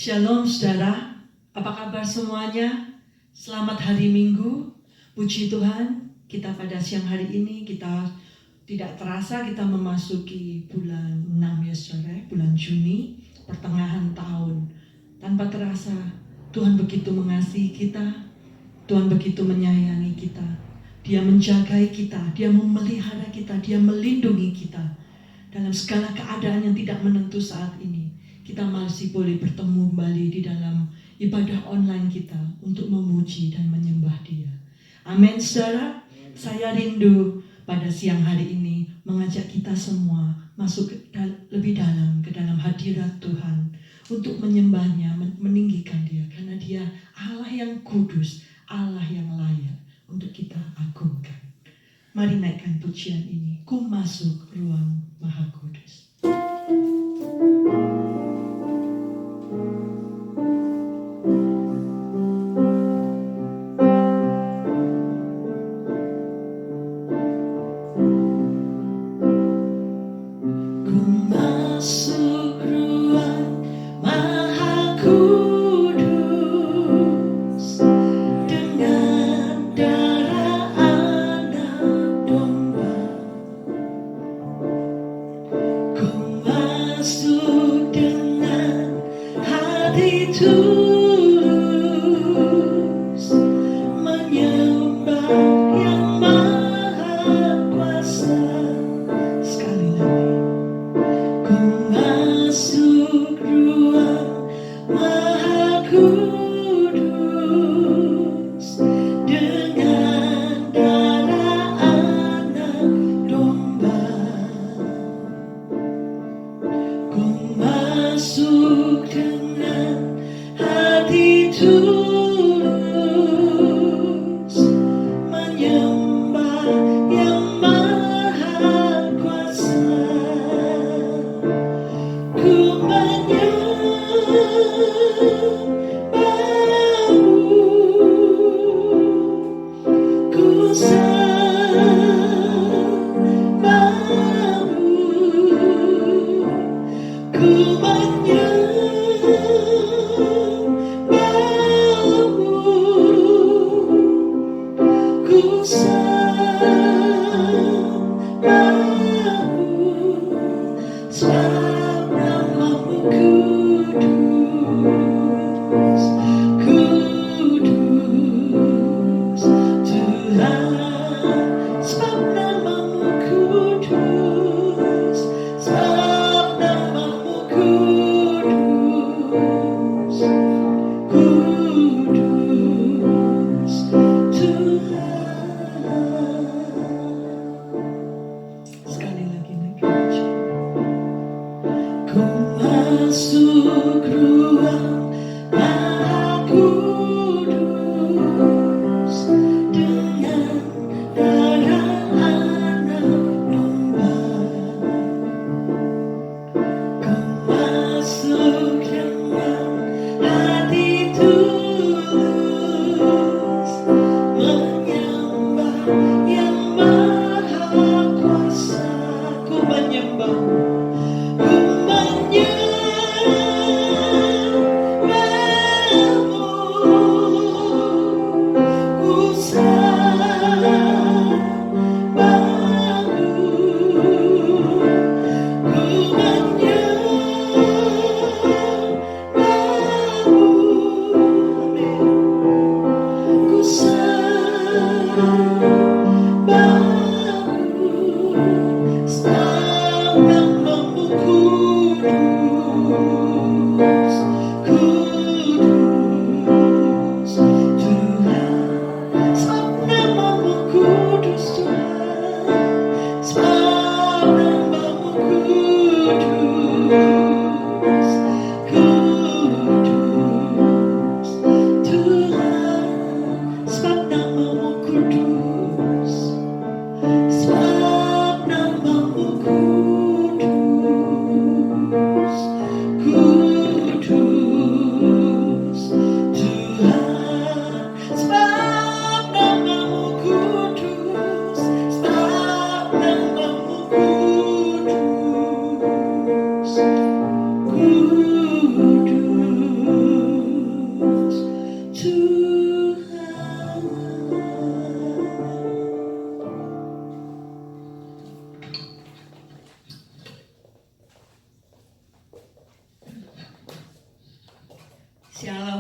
Shalom saudara, apa kabar semuanya? Selamat hari Minggu. Puji Tuhan, kita pada siang hari ini kita tidak terasa kita memasuki bulan 6 ya saudara, bulan Juni, pertengahan tahun. Tanpa terasa Tuhan begitu mengasihi kita, Tuhan begitu menyayangi kita. Dia menjagai kita, Dia memelihara kita, Dia melindungi kita. Dalam segala keadaan yang tidak menentu saat ini, kita masih boleh bertemu kembali di dalam ibadah online kita untuk memuji dan menyembah Dia. Amin saudara, saya rindu pada siang hari ini mengajak kita semua masuk lebih dalam ke dalam hadirat Tuhan untuk menyembahnya, meninggikan Dia, karena Dia Allah yang kudus, Allah yang layak untuk kita agungkan. Mari naikkan pujian ini, ku masuk ruang Maha Kudus. Ku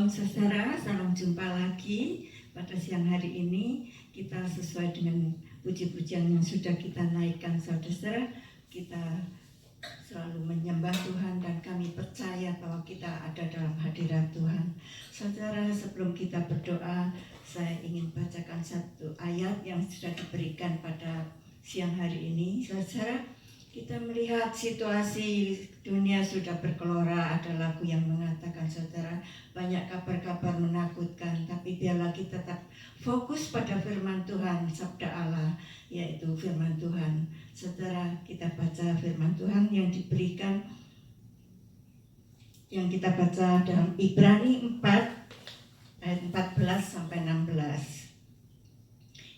Shalom saudara, salam jumpa lagi pada siang hari ini. Kita sesuai dengan puji-pujian yang sudah kita naikkan saudara, kita selalu menyembah Tuhan dan kami percaya bahwa kita ada dalam hadirat Tuhan. Saudara, sebelum kita berdoa, saya ingin bacakan satu ayat yang sudah diberikan pada siang hari ini. Saudara, kita melihat situasi dunia sudah berkelora. Ada lagu yang mengatakan, saudara, banyak kabar-kabar menakutkan, tapi biarlah kita tetap fokus pada firman Tuhan, sabda Allah, yaitu firman Tuhan. Saudara, kita baca firman Tuhan yang diberikan, yang kita baca dalam Ibrani 4 ayat 14 sampai 16.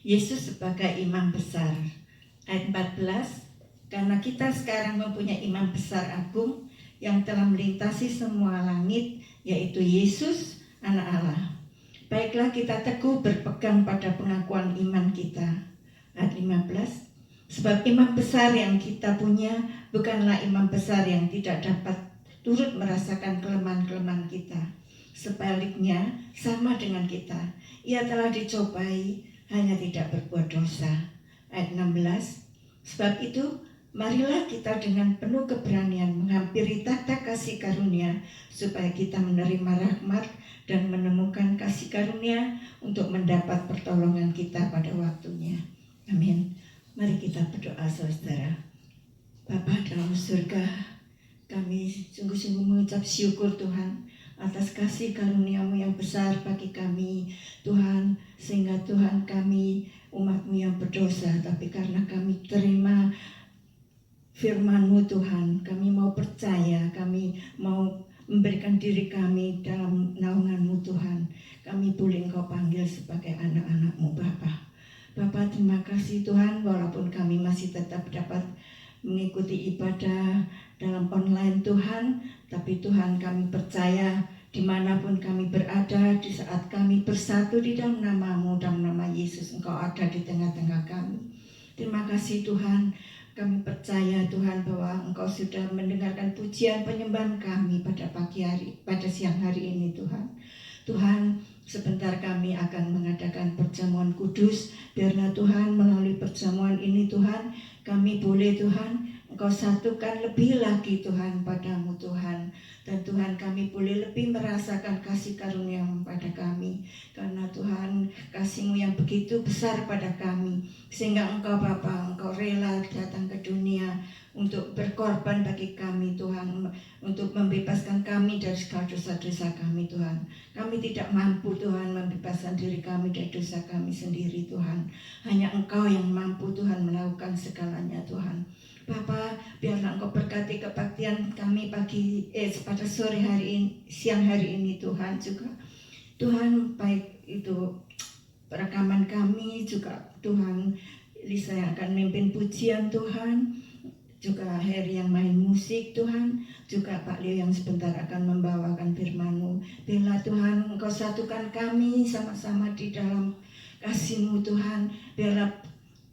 Yesus sebagai imam besar. Ayat 14, karena kita sekarang mempunyai imam besar agung yang telah melintasi semua langit, yaitu Yesus, Anak Allah. Baiklah kita teguh berpegang pada pengakuan iman kita. Ayat 15, sebab imam besar yang kita punya bukanlah imam besar yang tidak dapat turut merasakan kelemahan-kelemahan kita. Sebaliknya, sama dengan kita, ia telah dicobai, hanya tidak berbuat dosa. Ayat 16, sebab itu, marilah kita dengan penuh keberanian menghampiri tahta kasih karunia, supaya kita menerima rahmat dan menemukan kasih karunia untuk mendapat pertolongan kita pada waktunya. Amin. Mari kita berdoa saudara. Bapa dalam surga, kami sungguh-sungguh mengucap syukur Tuhan atas kasih karunia-Mu yang besar bagi kami Tuhan, sehingga Tuhan kami umat-Mu yang berdosa, tapi karena kami terima firman-Mu Tuhan, kami mau percaya, kami mau memberikan diri kami dalam naungan-Mu Tuhan. Kami boleh Engkau panggil sebagai anak-anak-Mu Bapa. Bapa, terima kasih Tuhan, walaupun kami masih tetap dapat mengikuti ibadah dalam online Tuhan, tapi Tuhan kami percaya dimanapun kami berada, di saat kami bersatu di dalam nama-Mu, dalam nama Yesus, Engkau ada di tengah-tengah kami. Terima kasih Tuhan. Kami percaya Tuhan bahwa Engkau sudah mendengarkan pujian penyembahan kami pada pagi hari, pada siang hari ini Tuhan. Tuhan, sebentar kami akan mengadakan perjamuan kudus. Biarlah Tuhan melalui perjamuan ini Tuhan, kami boleh Tuhan Engkau satukan lebih lagi Tuhan padamu Tuhan. Dan Tuhan kami boleh lebih merasakan kasih karunia pada kami. Karena Tuhan kasih-Mu yang begitu besar pada kami. Sehingga Engkau Bapa, Engkau rela datang ke dunia untuk berkorban bagi kami Tuhan. Untuk membebaskan kami dari segala dosa-dosa kami Tuhan. Kami tidak mampu Tuhan membebaskan diri kami dari dosa kami sendiri Tuhan. Hanya Engkau yang mampu Tuhan melakukan segalanya Tuhan. Bapa, biarlah Engkau berkati kebaktian kami pada sore hari ini, siang hari ini Tuhan juga. Tuhan, baik itu perekaman kami juga Tuhan, Lisa yang akan memimpin pujian Tuhan, juga Heri yang main musik Tuhan, juga Pak Leo yang sebentar akan membawakan firman-Mu. Biarlah Tuhan Engkau satukan kami sama-sama di dalam kasih-Mu Tuhan. Biarlah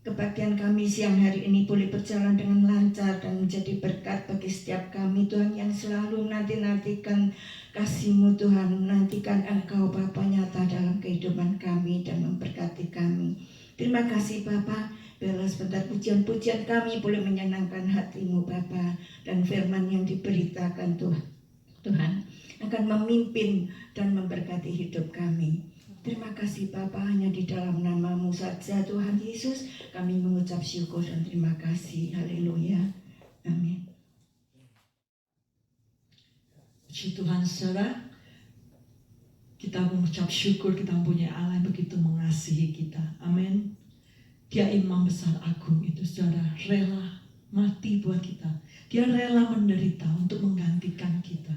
kebaktian kami siang hari ini boleh berjalan dengan lancar dan menjadi berkat bagi setiap kami Tuhan, yang selalu nantikan kasih-Mu Tuhan, menantikan Engkau Bapa nyata dalam kehidupan kami dan memberkati kami. Terima kasih Bapa, biarlah sebentar pujian-pujian kami boleh menyenangkan hati-Mu Bapa, dan firman yang diberitakan Tuhan akan memimpin dan memberkati hidup kami. Terima kasih Bapa, hanya di dalam nama-Mu saja Tuhan Yesus kami mengucap syukur dan terima kasih. Haleluya. Amin. Puji Tuhan saudara, kita mengucap syukur kita mempunyai Allah yang begitu mengasihi kita. Amin. Dia imam besar agung itu saudara, rela mati buat kita. Dia rela menderita untuk menggantikan kita.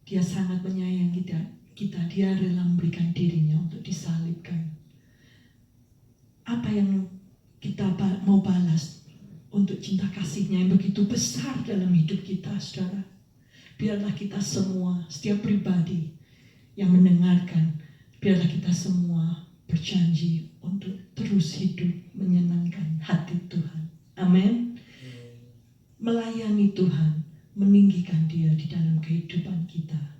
Dia sangat menyayangi kita. Dia rela memberikan dirinya untuk disalibkan. Apa yang kita mau balas untuk cinta kasih-Nya yang begitu besar dalam hidup kita, saudara? Biarlah kita semua, setiap pribadi yang mendengarkan, biarlah kita semua berjanji untuk terus hidup menyenangkan hati Tuhan. Amin. Melayani Tuhan, meninggikan Dia di dalam kehidupan kita.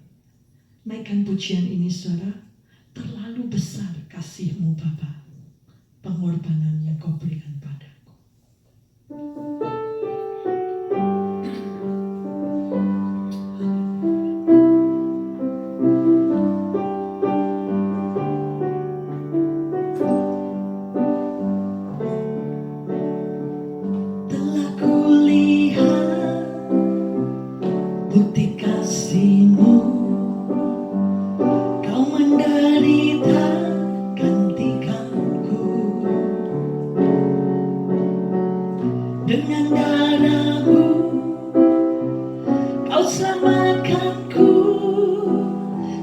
Naikkan pujian ini saudara. Terlalu besar kasih-Mu Bapa, pengorbanan yang Kau berikan padaku. Telah kulihat bukti kasih-Mu, Kau menderita gantikanku. Dengan darah-Mu Kau selamatkanku.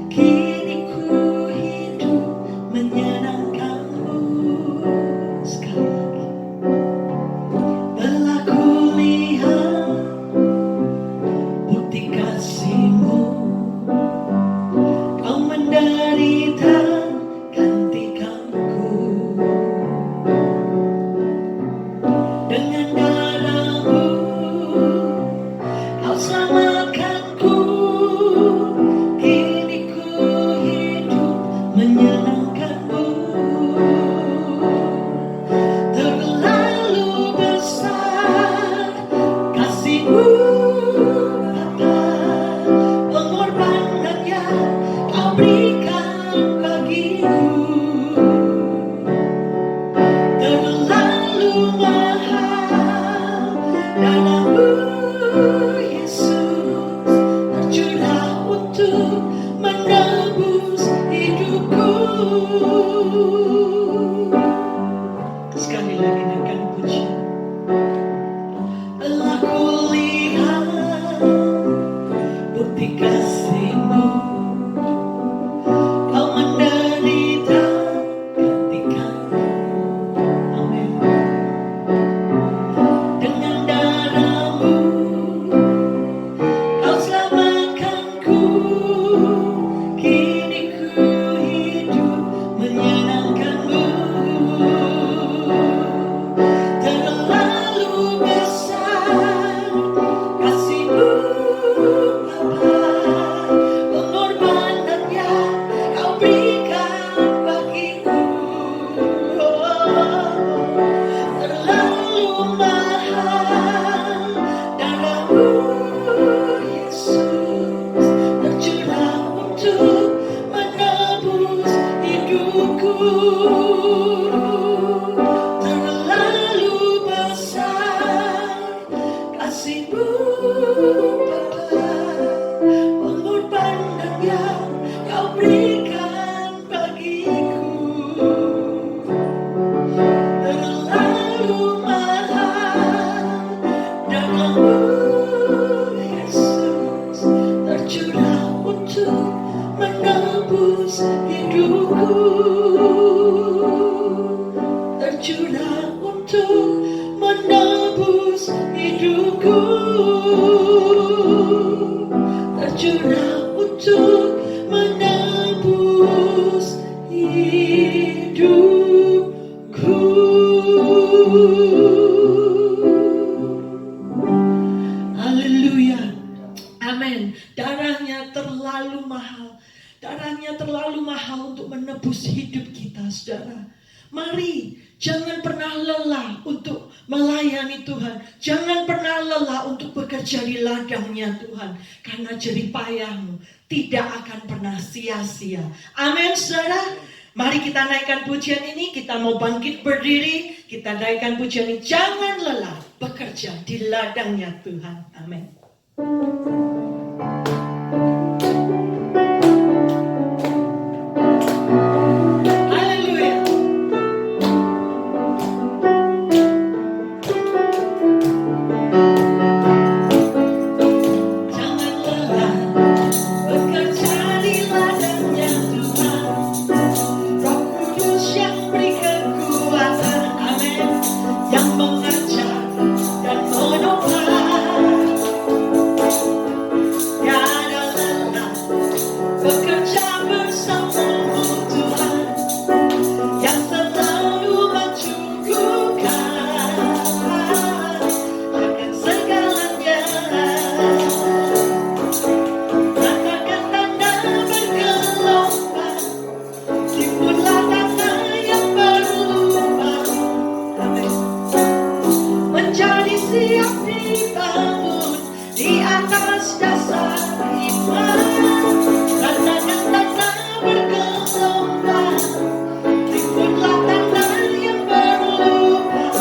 Kini ku hidup menyenangkan-Mu. Sekali lagi. Telah kulihat bukti kasih-Mu, Kau menderita gantikanku. Dengan darah-Mu Kau selamatkanku. Kini ku hidup menyenangkan-Mu. Terlalu besar kasih-Mu Bapa, pengorbanan yang Kau berikan bagiku. Terlalu mahal darah-Mu Yesus, tercurah untuk menebus hidupku. Sekali lagi naikkan pujian. Telah kulihat bukti kasih-Mu, Kau menderita gantikanku. Amin. Dengan darah-Mu Kau selamatkanku. Kini ku hidup menyenangkan-Mu. Terlalu besar kasih-Mu Bapa, pengorbanan yang Kau berikan bagiku. Terlalu mahal darah-Mu Yesus, tercurah untuk menebus hidupku. Terlalu besar kasih-Mu Bapa, pengorbanan yang Kau berikan bagiku. Terlalu mahal darah-Mu Yesus, tercurah untuk menebus hidupku. Tercurah untuk menebus hidupku. Tercurah untuk menebus hidupku. Haleluya. Amin. Darahnya terlalu mahal. Darahnya terlalu mahal untuk menebus hidup kita, saudara. Mari, jangan pernah lelah untuk melayani Tuhan. Jangan pernah lelah untuk bekerja di ladangnya Tuhan. Karena jerih payahmu tidak akan pernah sia-sia. Amin, saudara. Mari kita naikkan pujian ini. Kita mau bangkit berdiri. Kita naikkan pujian ini. Jangan lelah bekerja di ladangnya Tuhan. Amin. Yang mengajar dan menopang dibangun di atas dasar iman. Tanda-tanda bergelombang, timbullah tanda yang berubah,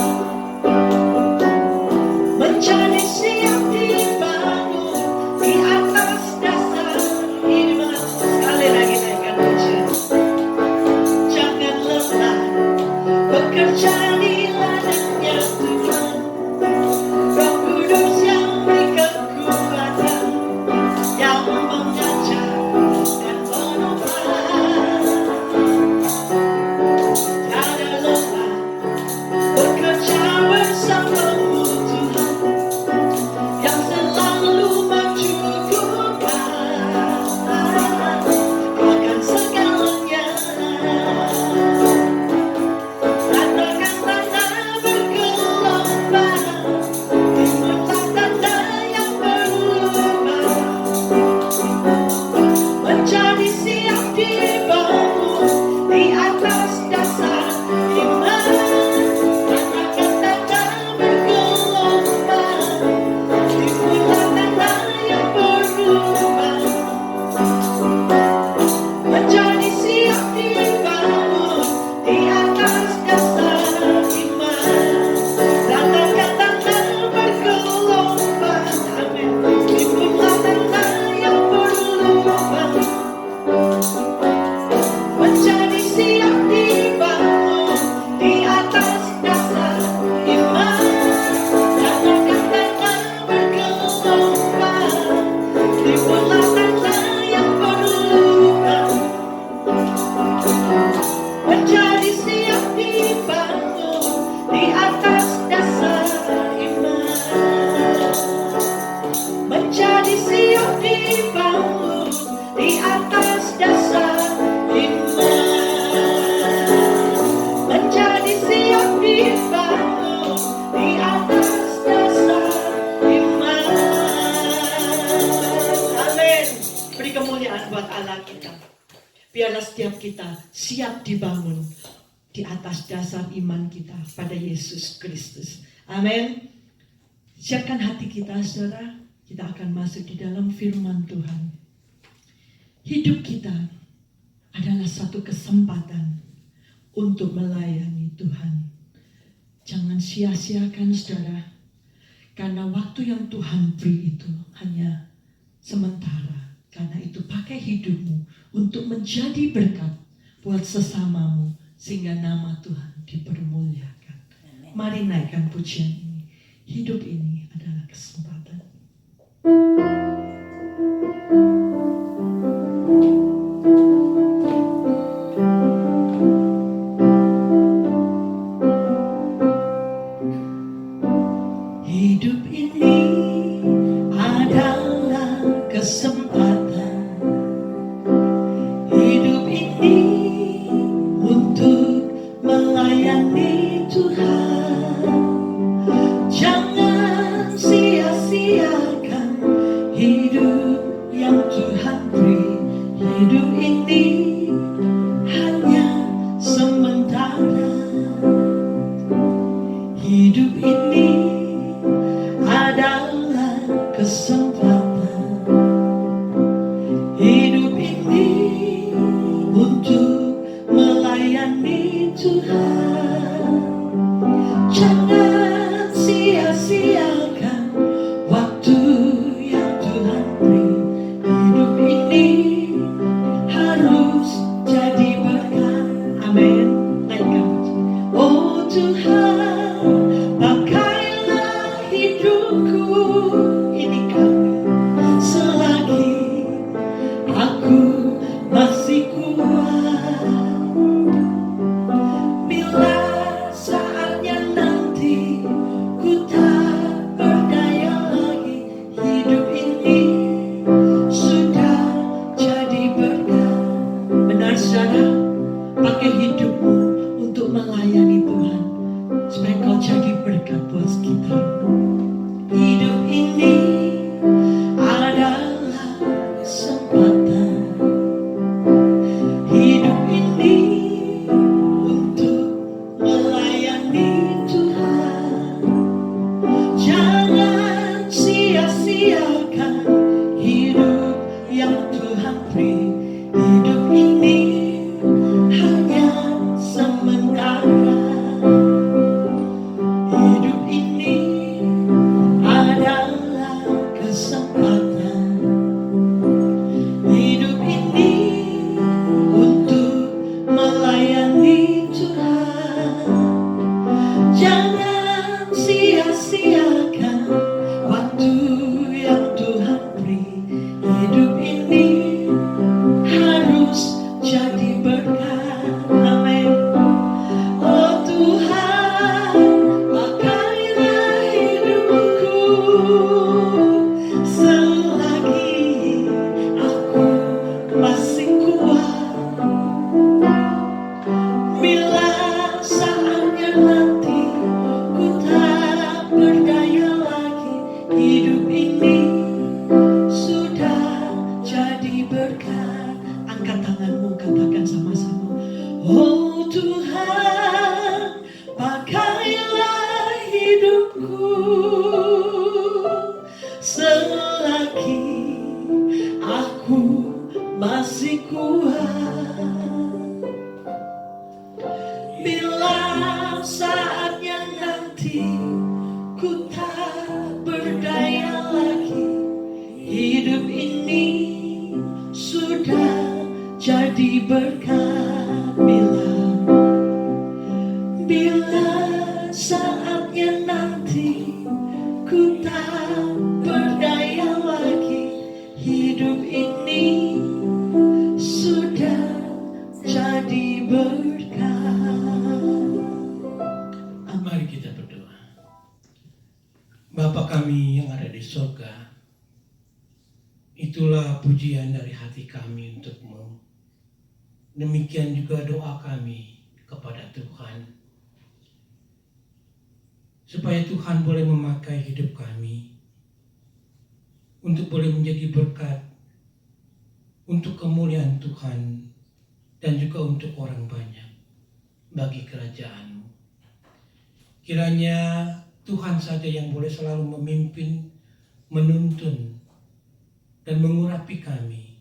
menjadi siap dibangun di atas dasar iman. Sekali lagi naikkan pujian. Jangan lelah bekerja di ladangnya Tuhan. Roh Kudus yang beri kekuatan, yang mengajar dan menopang. Tiada lelah bekerja bersamamu Tuhan, yang selalu mencukupkan akan segalanya. Tanda-tanda bergelombang, timbullah tanda yang berubah, menjadi siap dibangun di atas dasar iman. Tanda-tanda bergelombang, timbullah tanda yang berubah, menjadi siap dibangun di atas dasar iman. Tanda-tanda bergelombang, amin, timbullah tanda yang berubah, menjadi siap dibangun di atas dasar iman. Tanda-tanda bergelombang, timbullah tanda yang berubah, menjadi siap dibangun di atas dasar iman. Menjadi siap dibangun di atas dasar iman. Menjadi siap dibangun di atas dasar iman. Amin. Beri kemuliaan buat Allah kita. Biarlah setiap kita siap dibangun di atas dasar iman kita pada Yesus Kristus. Amin. Siapkan hati kita, saudara. Kita akan masuk di dalam firman Tuhan. Hidup kita adalah satu kesempatan untuk melayani Tuhan. Jangan sia-siakan, saudara. Karena waktu yang Tuhan beri itu hanya sementara. Karena itu pakai hidupmu untuk menjadi berkat buat sesamamu, sehingga nama Tuhan dipermuliakan. Mari naikkan pujian ini. Hidup ini adalah kesempatan. Hidup ini adalah kesempatan. Hidup ini untuk melayani Tuhan. Jangan sia-siakan hidup yang Tuhan beri. Hidup ini hanya sementara. Hidup ini adalah kesempatan. Hidup ini untuk melayani Tuhan. Jangan sia-siakan waktu yang Tuhan beri. Hidup ini harus jadi berkat. Amin. Naikkan puji. Oh Tuhan, pakailah hidupku ini kami selagi aku masih kuat. Bila saatnya nanti ku tak berdaya lagi, hidup ini sudah jadi berkat. Benar saudara, pakai hidupmu untuk melayani Tuhan, supaya kau jadi berkat buat sekitarmu. Hidup ini hidup ini sudah jadi berkat. Angkat tanganmu, katakan sama-sama. Oh Tuhan, pakailah hidupku selagi aku masih kuat. Bila saatnya nanti ku tak berdaya lagi, hidup ini sudah jadi berkat. Bila saatnya nanti ku tak berdaya lagi, hidup ini sudah jadi berkat. Mari kita berdoa. Bapa kami yang ada di surga, itulah pujian dari hati kami untuk-Mu. Demikian juga doa kami kepada Tuhan, supaya Tuhan boleh memakai hidup kami untuk boleh menjadi berkat untuk kemuliaan Tuhan dan juga untuk orang banyak bagi kerajaan-Mu. Kiranya Tuhan saja yang boleh selalu memimpin, menuntun, dan mengurapi kami,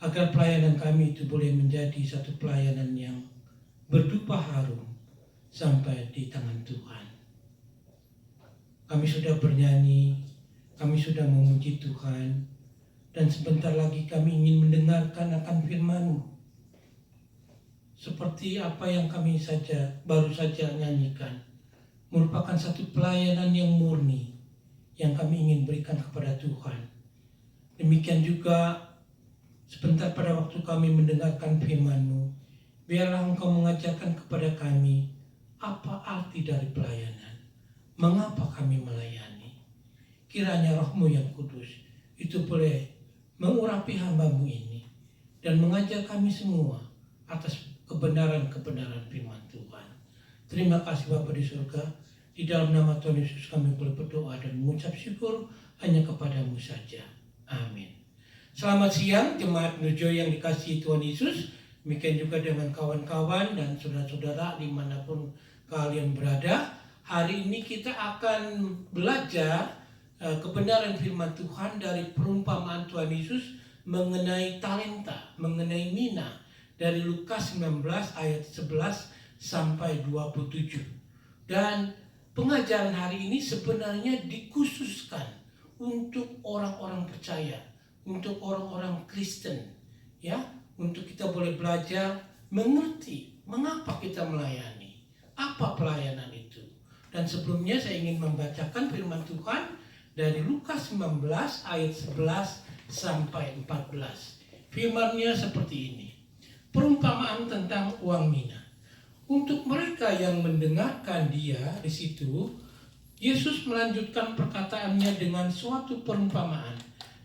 agar pelayanan kami itu boleh menjadi satu pelayanan yang berdupa harum sampai di tangan Tuhan. Kami sudah bernyanyi, kami sudah memuji Tuhan, dan sebentar lagi kami ingin mendengarkan akan firman-Mu. Seperti apa yang kami baru saja nyanyikan, merupakan satu pelayanan yang murni yang kami ingin berikan kepada Tuhan. Demikian juga sebentar pada waktu kami mendengarkan firman-Mu, biarlah Engkau mengajarkan kepada kami apa arti dari pelayanan, mengapa kami melayani. Kiranya Roh-Mu yang kudus itu boleh mengurapi hamba-Mu ini dan mengajar kami semua atas kebenaran-kebenaran firman Tuhan. Terima kasih Bapa di surga. Di dalam nama Tuhan Yesus kami boleh berdoa dan mengucap syukur hanya kepada-Mu saja. Amin. Selamat siang jemaat Nujo yang dikasihi Tuhan Yesus. Demikian juga dengan kawan-kawan dan saudara-saudara dimanapun kalian berada. Hari ini kita akan belajar kebenaran firman Tuhan dari perumpamaan Tuhan Yesus mengenai talenta, mengenai mina, dari Lukas 19 ayat 11 sampai 27. Dan pengajaran hari ini sebenarnya dikhususkan untuk orang-orang percaya, untuk orang-orang Kristen, ya, untuk kita boleh belajar mengerti mengapa kita melayani, apa pelayanan itu. Dan sebelumnya saya ingin membacakan firman Tuhan dari Lukas 19 ayat 11 sampai 14. Firman-Nya seperti ini. Perumpamaan tentang uang mina. Untuk mereka yang mendengarkan dia di situ, Yesus melanjutkan perkataannya dengan suatu perumpamaan.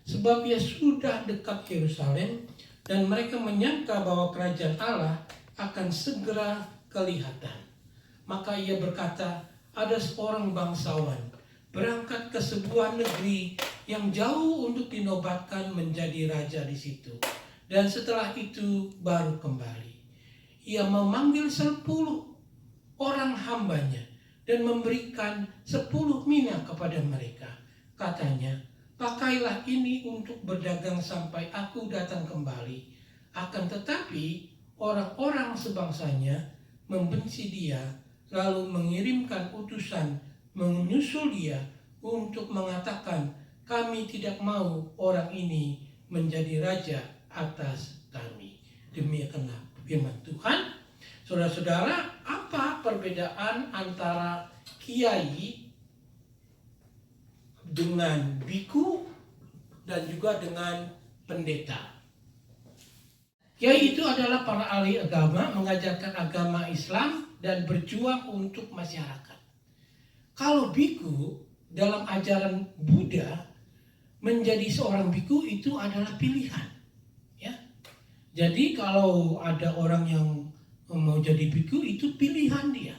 Sebab ia sudah dekat Yerusalem dan mereka menyangka bahwa kerajaan Allah akan segera kelihatan. Maka ia berkata, ada seorang bangsawan berangkat ke sebuah negeri yang jauh untuk dinobatkan menjadi raja di situ. Dan setelah itu baru kembali. Ia memanggil 10 orang hambanya dan memberikan 10 mina kepada mereka. Katanya, pakailah ini untuk berdagang sampai aku datang kembali. Akan tetapi orang-orang sebangsanya membenci dia, lalu mengirimkan utusan menyusul dia untuk mengatakan, kami tidak mau orang ini menjadi raja atas kami. Demikianlah firman Tuhan. Saudara-saudara, apa perbedaan antara kiai dengan biku dan juga dengan pendeta? Kiai itu adalah para ahli agama, mengajarkan agama Islam dan berjuang untuk masyarakat. Kalau biku dalam ajaran Buddha, menjadi seorang biku itu adalah pilihan. Jadi kalau ada orang yang mau jadi biku itu pilihan dia,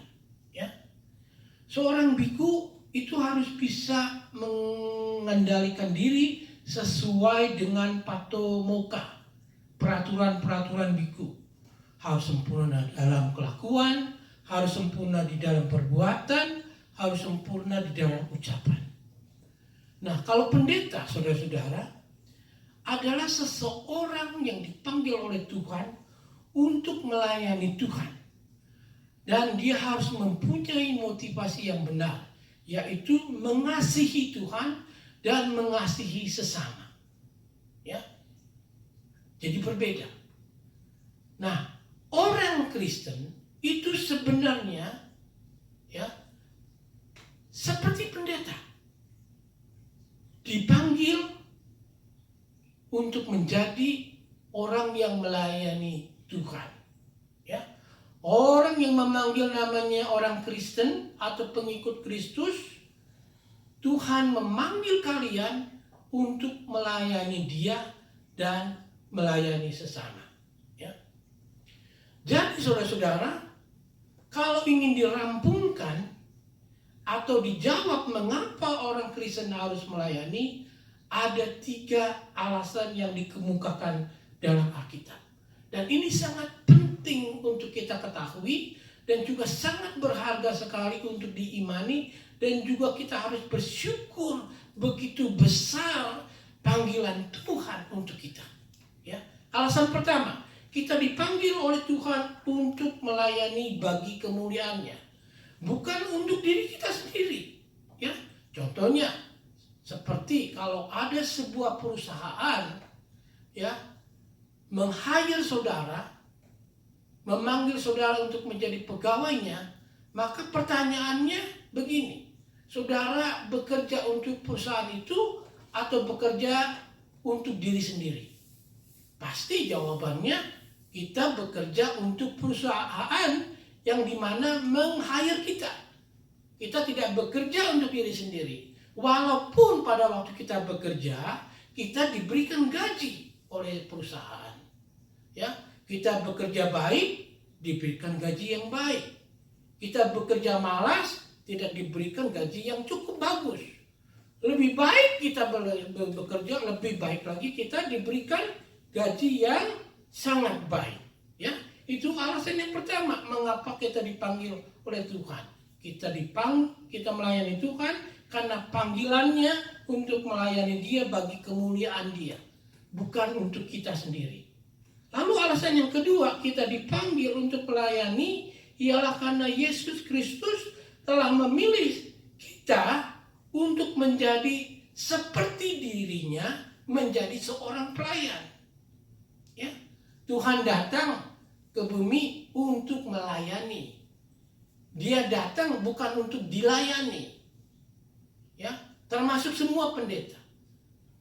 ya. Seorang biku itu harus bisa mengendalikan diri sesuai dengan patomoka, peraturan-peraturan biku. Harus sempurna dalam kelakuan, harus sempurna di dalam perbuatan, harus sempurna di dalam ucapan. Nah, kalau pendeta, saudara-saudara, adalah seseorang yang dipanggil oleh Tuhan untuk melayani Tuhan. Dan dia harus mempunyai motivasi yang benar, yaitu mengasihi Tuhan dan mengasihi sesama. Ya. Jadi berbeda. Nah, orang Kristen itu sebenarnya ya seperti pendeta, dipanggil untuk menjadi orang yang melayani Tuhan. Ya. Orang yang memanggil namanya orang Kristen atau pengikut Kristus, Tuhan memanggil kalian untuk melayani Dia dan melayani sesama. Ya. Jadi saudara-saudara, kalau ingin dirampungkan atau dijawab mengapa orang Kristen harus melayani, ada 3 alasan yang dikemukakan dalam Alkitab. Dan ini sangat penting untuk kita ketahui dan juga sangat berharga sekali untuk diimani, dan juga kita harus bersyukur begitu besar panggilan Tuhan untuk kita. Ya. Alasan pertama, kita dipanggil oleh Tuhan untuk melayani bagi kemuliaan-Nya, bukan untuk diri kita sendiri. Ya. Contohnya seperti kalau ada sebuah perusahaan ya meng-hire saudara, memanggil saudara untuk menjadi pegawainya, maka pertanyaannya begini: saudara bekerja untuk perusahaan itu atau bekerja untuk diri sendiri? Pasti jawabannya kita bekerja untuk perusahaan yang dimana meng-hire kita. Kita tidak bekerja untuk diri sendiri. Walaupun pada waktu kita bekerja, kita diberikan gaji oleh perusahaan. Ya, kita bekerja baik, diberikan gaji yang baik. Kita bekerja malas, tidak diberikan gaji yang cukup bagus. Lebih baik kita bekerja, lebih baik lagi kita diberikan gaji yang sangat baik. Ya, itu alasan yang pertama mengapa kita dipanggil oleh Tuhan. Kita melayani Tuhan karena panggilannya untuk melayani Dia bagi kemuliaan Dia, bukan untuk kita sendiri. Lalu alasan yang kedua kita dipanggil untuk melayani ialah karena Yesus Kristus telah memilih kita untuk menjadi seperti dirinya, menjadi seorang pelayan. Ya, Tuhan datang ke bumi untuk melayani. Dia datang bukan untuk dilayani. Ya, termasuk semua pendeta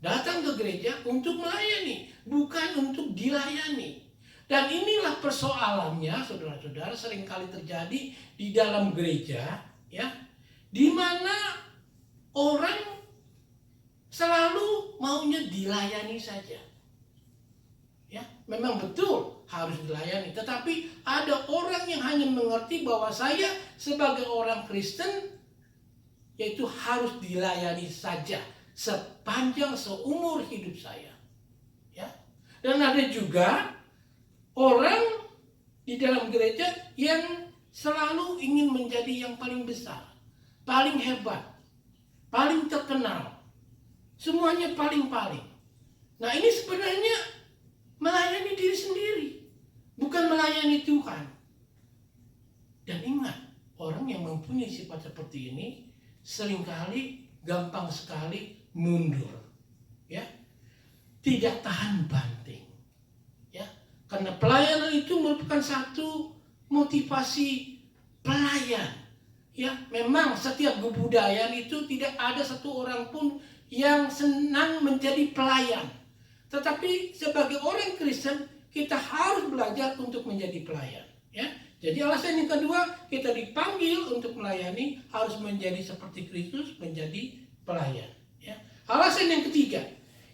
datang ke gereja untuk melayani, bukan untuk dilayani. Dan inilah persoalannya, saudara-saudara, seringkali terjadi di dalam gereja, ya, di mana orang selalu maunya dilayani saja. Ya, memang betul harus dilayani, tetapi ada orang yang hanya mengerti bahwa saya sebagai orang Kristen yaitu harus dilayani saja sepanjang seumur hidup saya. Ya. Dan ada juga orang di dalam gereja yang selalu ingin menjadi yang paling besar, paling hebat, paling terkenal, semuanya paling-paling. Nah, ini sebenarnya melayani diri sendiri, bukan melayani Tuhan. Dan ingat, orang yang mempunyai sifat seperti ini seringkali gampang sekali mundur, ya, tidak tahan banting, ya, karena pelayanan itu merupakan satu motivasi pelayan, ya. Memang setiap kebudayaan itu tidak ada satu orang pun yang senang menjadi pelayan, tetapi sebagai orang Kristen kita harus belajar untuk menjadi pelayan, ya. Jadi alasan yang kedua, kita dipanggil untuk melayani, harus menjadi seperti Kristus, menjadi pelayan. Ya. Alasan yang ketiga,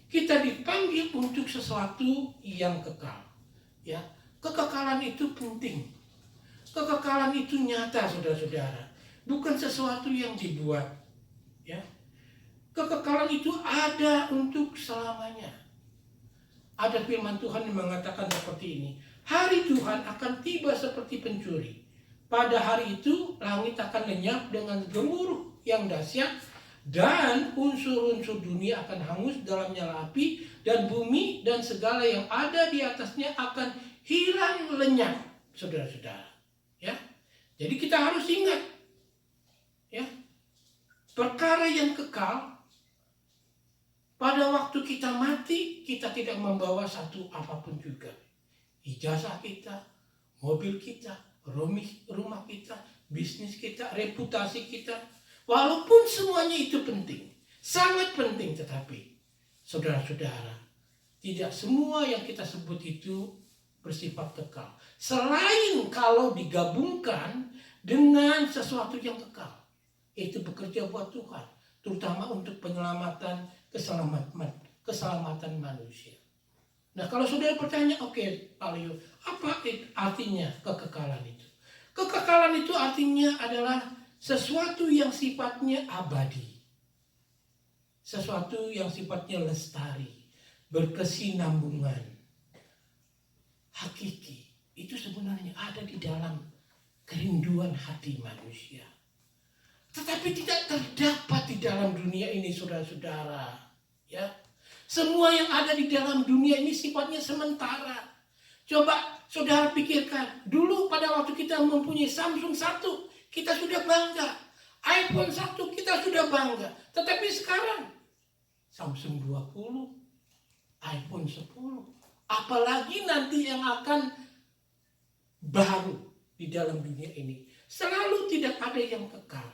kita dipanggil untuk sesuatu yang kekal. Ya. Kekekalan itu penting. Kekekalan itu nyata, saudara-saudara. Bukan sesuatu yang dibuat. Kekekalan itu ada untuk selamanya. Ada firman Tuhan yang mengatakan seperti ini. Hari Tuhan akan tiba seperti pencuri. Pada hari itu langit akan lenyap dengan gemuruh yang dahsyat, dan unsur-unsur dunia akan hangus dalam nyala api, dan bumi dan segala yang ada di atasnya akan hilang lenyap, saudara-saudara. Ya, jadi kita harus ingat, ya, perkara yang kekal. Pada waktu kita mati, kita tidak membawa satu apapun juga. Ijazah kita, mobil kita, rumah kita, bisnis kita, reputasi kita. Walaupun semuanya itu penting, sangat penting, tetapi saudara-saudara, tidak semua yang kita sebut itu bersifat kekal. Selain kalau digabungkan dengan sesuatu yang kekal, itu bekerja buat Tuhan, terutama untuk penyelamatan, keselamatan manusia. Nah, kalau saudara bertanya, oke, Pak Leo, apa artinya kekekalan itu? Kekekalan itu artinya adalah sesuatu yang sifatnya abadi, sesuatu yang sifatnya lestari, berkesinambungan, hakiki. Itu sebenarnya ada di dalam kerinduan hati manusia. Tetapi tidak terdapat di dalam dunia ini, saudara-saudara. Ya, semua yang ada di dalam dunia ini sifatnya sementara. Coba saudara pikirkan, dulu pada waktu kita mempunyai Samsung 1, kita sudah bangga. iPhone 1 kita sudah bangga. Tetapi sekarang Samsung 20, iPhone 10. Apalagi nanti yang akan baru di dalam dunia ini. Selalu tidak ada yang kekal.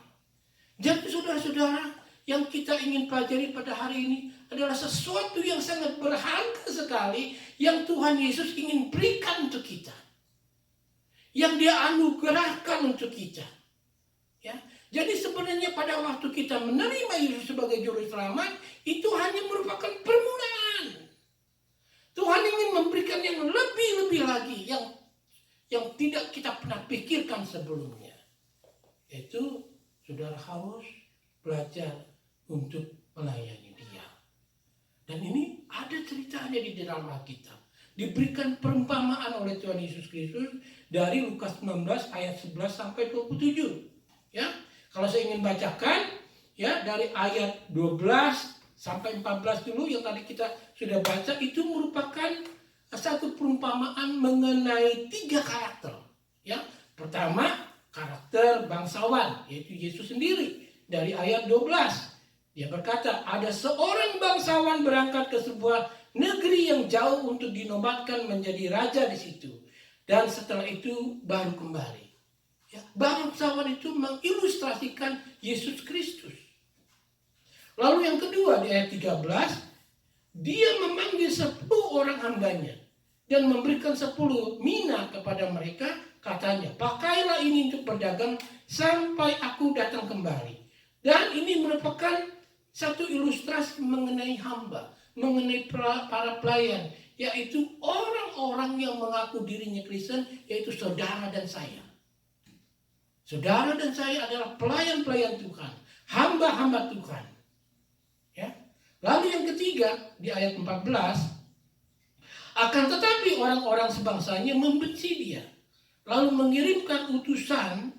Jadi saudara-saudara, yang kita ingin pelajari pada hari ini adalah sesuatu yang sangat berharga sekali yang Tuhan Yesus ingin berikan untuk kita. Yang Dia anugerahkan untuk kita. Ya. Jadi sebenarnya pada waktu kita menerima Yesus sebagai juru selamat, itu hanya merupakan permulaan. Tuhan ingin memberikan yang lebih-lebih lagi yang tidak kita pernah pikirkan sebelumnya. Yaitu saudara harus belajar untuk melayani Dia. Dan ini ada ceritanya di dalam Alkitab. Diberikan perumpamaan oleh Tuhan Yesus Kristus dari Lukas 19 ayat 11 sampai 27. Ya, kalau saya ingin bacakan ya dari ayat 12 sampai 14 dulu yang tadi kita sudah baca, itu merupakan satu perumpamaan mengenai 3 karakter. Ya, pertama karakter bangsawan, yaitu Yesus sendiri. Dari ayat 12, dia berkata, ada seorang bangsawan berangkat ke sebuah negeri yang jauh untuk dinobatkan menjadi raja di situ. Dan setelah itu baru kembali. Ya, bangsawan itu mengilustrasikan Yesus Kristus. Lalu yang kedua di ayat 13, dia memanggil 10 orang hambanya dan memberikan 10 mina kepada mereka. Katanya, pakailah ini untuk berdagang sampai aku datang kembali. Dan ini merupakan satu ilustrasi mengenai hamba, mengenai para pelayan, yaitu orang-orang yang mengaku dirinya Kristen, yaitu saudara dan saya. Saudara dan saya adalah pelayan-pelayan Tuhan, hamba-hamba Tuhan. Ya. Lalu yang ketiga di ayat 14, akan tetapi orang-orang sebangsanya membenci dia, lalu mengirimkan utusan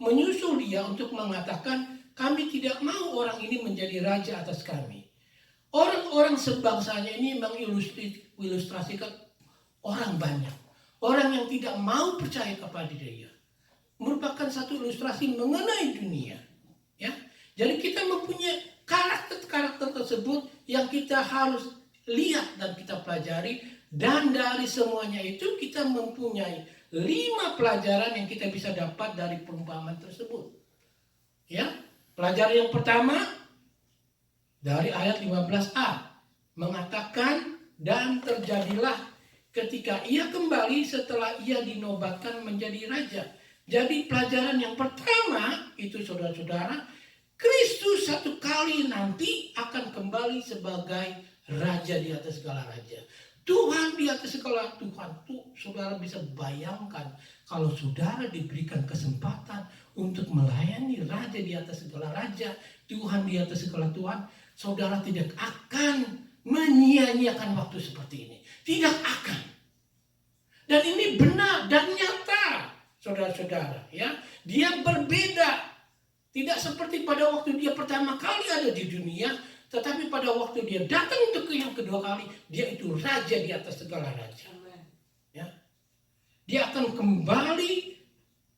menyusul dia untuk mengatakan, kami tidak mau orang ini menjadi raja atas kami. Orang-orang sebangsanya ini mengilustrasikan orang banyak, orang yang tidak mau percaya kepada dia. Merupakan satu ilustrasi mengenai dunia. Ya, jadi kita mempunyai karakter-karakter tersebut yang kita harus lihat dan kita pelajari. Dan dari semuanya itu kita mempunyai 5 pelajaran yang kita bisa dapat dari perumpamaan tersebut. Ya, pelajaran yang pertama dari ayat 15a mengatakan, dan terjadilah ketika ia kembali setelah ia dinobatkan menjadi raja. Jadi pelajaran yang pertama itu saudara-saudara, Kristus satu kali nanti akan kembali sebagai raja di atas segala raja. Tuhan di atas segala Tuhan. Tuh, saudara bisa bayangkan kalau saudara diberikan kesempatan untuk melayani raja di atas segala raja, Tuhan di atas segala Tuhan, saudara tidak akan menyia-nyiakan waktu seperti ini. Tidak akan. Dan ini benar dan nyata, saudara-saudara, ya. Dia berbeda. Tidak seperti pada waktu dia pertama kali ada di dunia, tetapi pada waktu dia datang untuk yang kedua kali, dia itu raja di atas segala raja. Ya. Dia akan kembali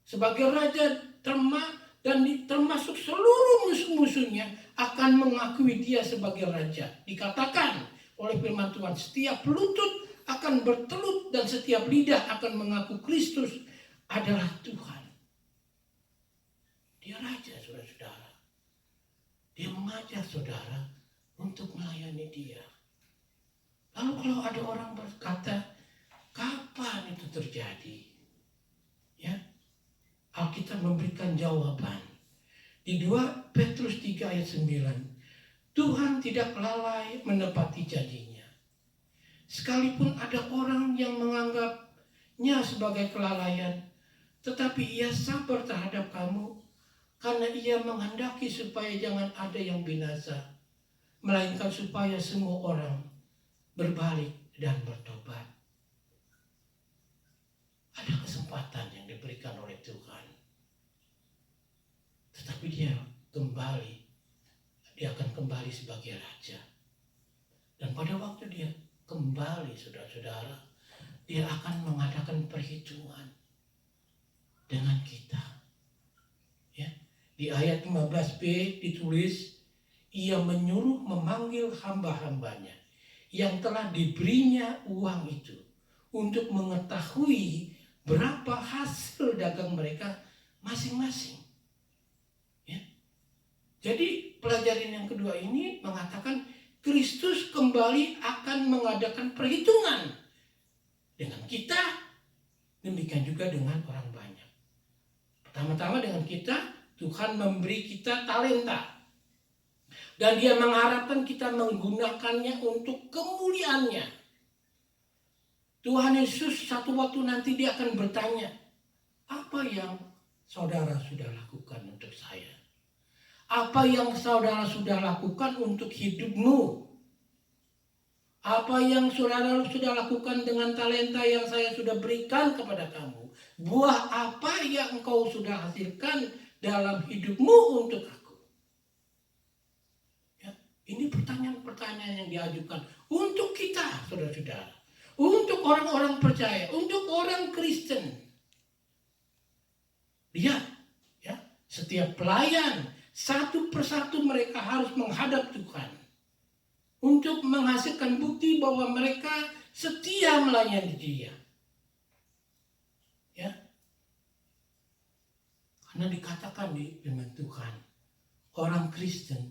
sebagai raja dan termasuk seluruh musuh-musuhnya akan mengakui dia sebagai raja. Dikatakan oleh firman Tuhan, setiap lutut akan bertelut dan setiap lidah akan mengaku Kristus adalah Tuhan. Dia raja, saudara-saudara. Dia mengajak saudara untuk melayani dia. Lalu kalau ada orang berkata, kapan itu terjadi? Ya, Alkitab memberikan jawaban. Di 2 Petrus 3 ayat 9, Tuhan tidak lalai menepati janjinya. Sekalipun ada orang yang menganggapnya sebagai kelalaian, tetapi ia sabar terhadap kamu, karena ia menghendaki supaya jangan ada yang binasa, melainkan supaya semua orang berbalik dan bertobat. Ada kesempatan yang diberikan oleh Tuhan. Tetapi dia akan kembali sebagai raja. Dan pada waktu dia kembali, saudara-saudara, dia akan mengadakan perhitungan dengan kita. Ya. Di ayat 15b ditulis, ia menyuruh memanggil hamba-hambanya yang telah diberinya uang itu untuk mengetahui berapa hasil dagang mereka masing-masing. Ya. Jadi pelajaran yang kedua ini mengatakan Kristus kembali akan mengadakan perhitungan dengan kita, demikian juga dengan orang banyak. Pertama-tama dengan kita, Tuhan memberi kita talenta. Dan dia mengharapkan kita menggunakannya untuk kemuliaannya. Tuhan Yesus satu waktu nanti dia akan bertanya, apa yang saudara sudah lakukan untuk saya? Apa yang saudara sudah lakukan untuk hidupmu? Apa yang saudara sudah lakukan dengan talenta yang saya sudah berikan kepada kamu? Buah apa yang engkau sudah hasilkan dalam hidupmu untuk aku? Ya, ini pertanyaan-pertanyaan yang diajukan untuk kita, saudara-saudara. Untuk orang-orang percaya, untuk orang Kristen. Lihat, ya, setiap pelayan, satu persatu mereka harus menghadap Tuhan untuk menghasilkan bukti bahwa mereka setia melayani Dia. Ya. Karena dikatakan di firman Tuhan, orang Kristen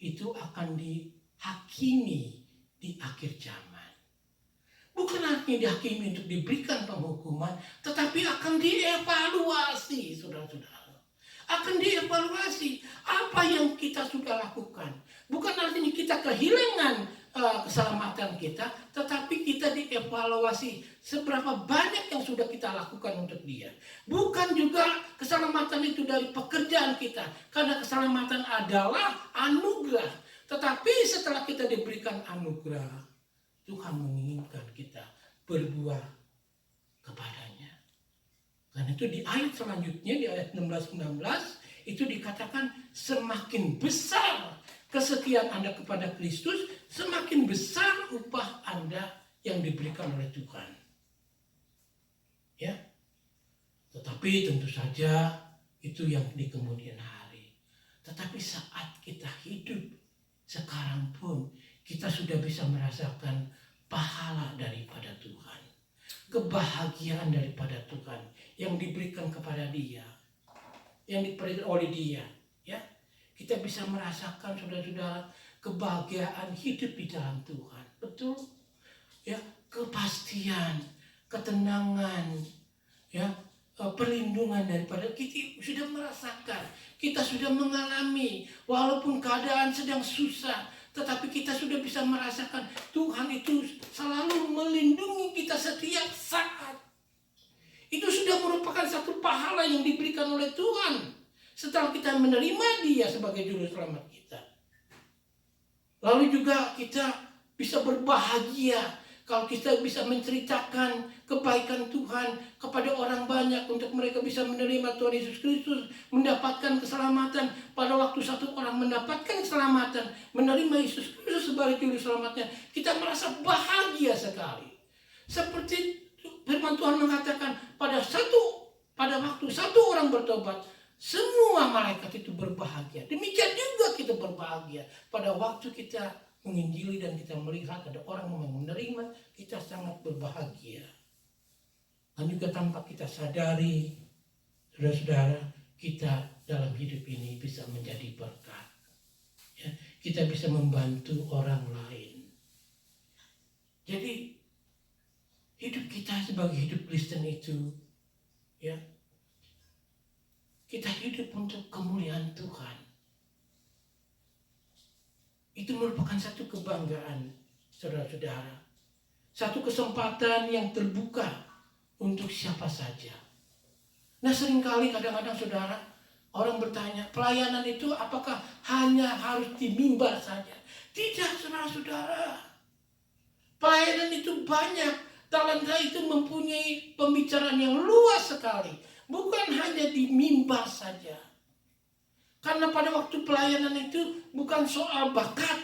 itu akan dihakimi di akhir zaman. Bukan artinya dihakimi untuk diberikan penghukuman, tetapi akan dievaluasi, saudara-saudara. Akan dievaluasi apa yang kita sudah lakukan. Bukan artinya kita kehilangan keselamatan kita, tetapi kita dievaluasi seberapa banyak yang sudah kita lakukan untuk Dia. Bukan juga keselamatan itu dari pekerjaan kita, karena keselamatan adalah anugerah. Tetapi setelah kita diberikan anugerah, Tuhan menginginkan kita berbuah kepadanya. Karena itu di ayat selanjutnya, di ayat 16-19, itu dikatakan semakin besar kesetiaan Anda kepada Kristus, semakin besar upah Anda yang diberikan oleh Tuhan. Ya. Tetapi tentu saja itu yang di kemudian hari. Tetapi saat kita hidup sekarang pun, kita sudah bisa merasakan pahala daripada Tuhan. Kebahagiaan daripada Tuhan yang diberikan kepada Dia, yang diberikan oleh Dia, ya. Kita bisa merasakan, saudara-saudara, kebahagiaan hidup di dalam Tuhan. Betul? Ya, kepastian, ketenangan, ya, perlindungan daripada kita sudah merasakan. Kita sudah mengalami, walaupun keadaan sedang susah, tetapi kita sudah bisa merasakan Tuhan itu selalu melindungi kita setiap saat. Itu sudah merupakan satu pahala yang diberikan oleh Tuhan setelah kita menerima Dia sebagai juru selamat kita. Lalu juga kita bisa berbahagia kalau kita bisa menceritakan kebaikan Tuhan kepada orang banyak untuk mereka bisa menerima Tuhan Yesus Kristus, mendapatkan keselamatan. Pada waktu satu orang mendapatkan keselamatan, menerima Yesus Kristus sebagai juru selamatnya, kita merasa bahagia sekali. Seperti firman Tuhan mengatakan, pada waktu satu orang bertobat, semua malaikat itu berbahagia. Demikian juga kita berbahagia pada waktu kita menginjili dan kita melihat ada orang yang menerima, kita sangat berbahagia. Dan juga tanpa kita sadari, saudara-saudara, kita dalam hidup ini bisa menjadi berkat. Ya, kita bisa membantu orang lain. Jadi hidup kita sebagai hidup Kristen itu, ya, kita hidup untuk kemuliaan Tuhan. Itu merupakan satu kebanggaan, saudara-saudara. Satu kesempatan yang terbuka untuk siapa saja. Nah, seringkali kadang-kadang saudara, orang bertanya, pelayanan itu apakah hanya harus di mimbar saja? Tidak, saudara-saudara. Pelayanan itu banyak. Talenta itu mempunyai pembicaraan yang luas sekali. Bukan hanya di mimbar saja. Karena pada waktu pelayanan itu bukan soal bakat,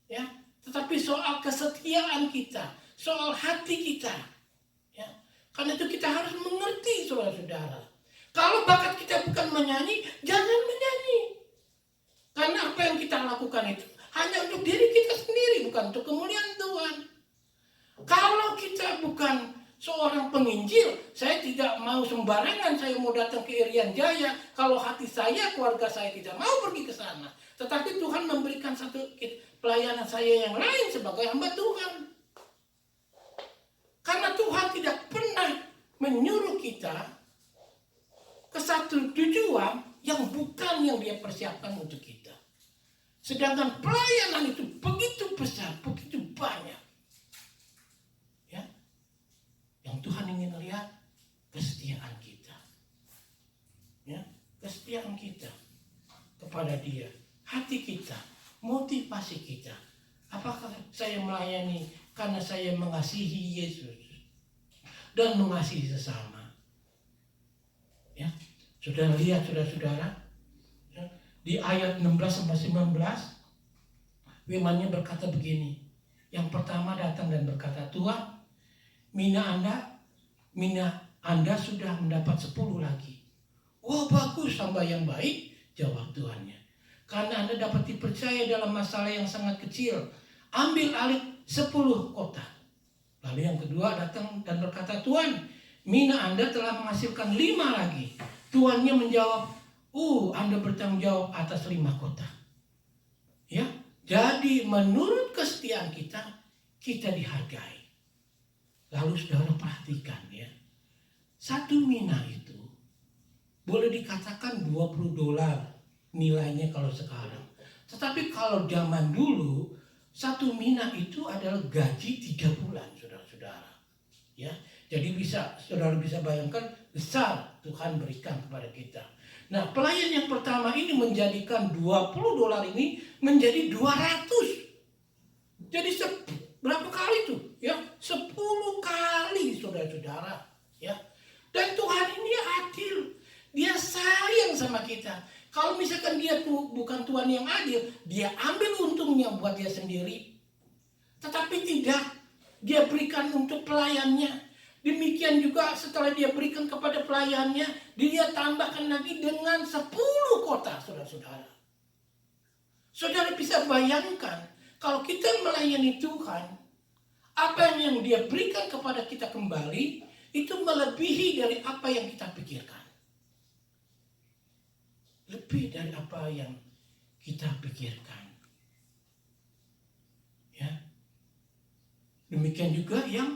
ya, tetapi soal kesetiaan kita, soal hati kita, ya. Karena itu kita harus mengerti, saudara-saudara. Kalau bakat kita bukan menyanyi, jangan menyanyi. Karena apa yang kita lakukan itu hanya untuk diri kita sendiri, bukan untuk kemuliaan Tuhan. Kalau kita bukan seorang penginjil, saya tidak mau sembarangan saya mau datang ke Irian Jaya kalau hati saya, keluarga saya tidak mau pergi ke sana. Tetapi Tuhan memberikan satu pelayanan saya yang lain sebagai hamba Tuhan. Karena Tuhan tidak pernah menyuruh kita ke satu tujuan yang bukan yang Dia persiapkan untuk kita. Sedangkan pelayanan itu begitu besar, begitu banyak. Yang Tuhan ingin lihat kesetiaan kita, ya, kesetiaan kita kepada Dia, hati kita, motivasi kita. Apakah saya melayani karena saya mengasihi Yesus dan mengasihi sesama? Ya, sudah lihat saudara-saudara, ya, di ayat 16-19, firman-Nya berkata begini. Yang pertama datang dan berkata, Tuhan, Mina Anda sudah mendapat 10 lagi. Wah, bagus, hamba yang baik, jawab tuannya. Karena Anda dapat dipercaya dalam masalah yang sangat kecil, ambil alih 10 kota. Lalu yang kedua datang dan berkata, Tuan, mina Anda telah menghasilkan 5 lagi. Tuannya menjawab, Anda bertanggung jawab atas 5 kota. Ya, jadi menurut kesetiaan kita, kita dihargai. Lalu saudara perhatikan ya, 1 mina itu boleh dikatakan $20 nilainya kalau sekarang. Tetapi kalau zaman dulu 1 mina itu adalah gaji 3 bulan, saudara-saudara. Ya, jadi saudara bisa bayangkan besar Tuhan berikan kepada kita. Nah, pelayan yang pertama ini menjadikan $20 ini menjadi 200. Jadi berapa kali tuh? Ya, 10 kali, saudara-saudara. Ya, dan Tuhan ini adil. Dia sayang sama kita. Kalau misalkan Dia tuh bukan Tuhan yang adil, Dia ambil untungnya buat Dia sendiri. Tetapi tidak, Dia berikan untuk pelayannya. Demikian juga setelah Dia berikan kepada pelayannya, Dia tambahkan lagi dengan 10 kota, saudara-saudara. Saudara bisa bayangkan, kalau kita melayani Tuhan, apa yang Dia berikan kepada kita kembali, itu melebihi dari apa yang kita pikirkan. Lebih dari apa yang kita pikirkan. Ya. Demikian juga yang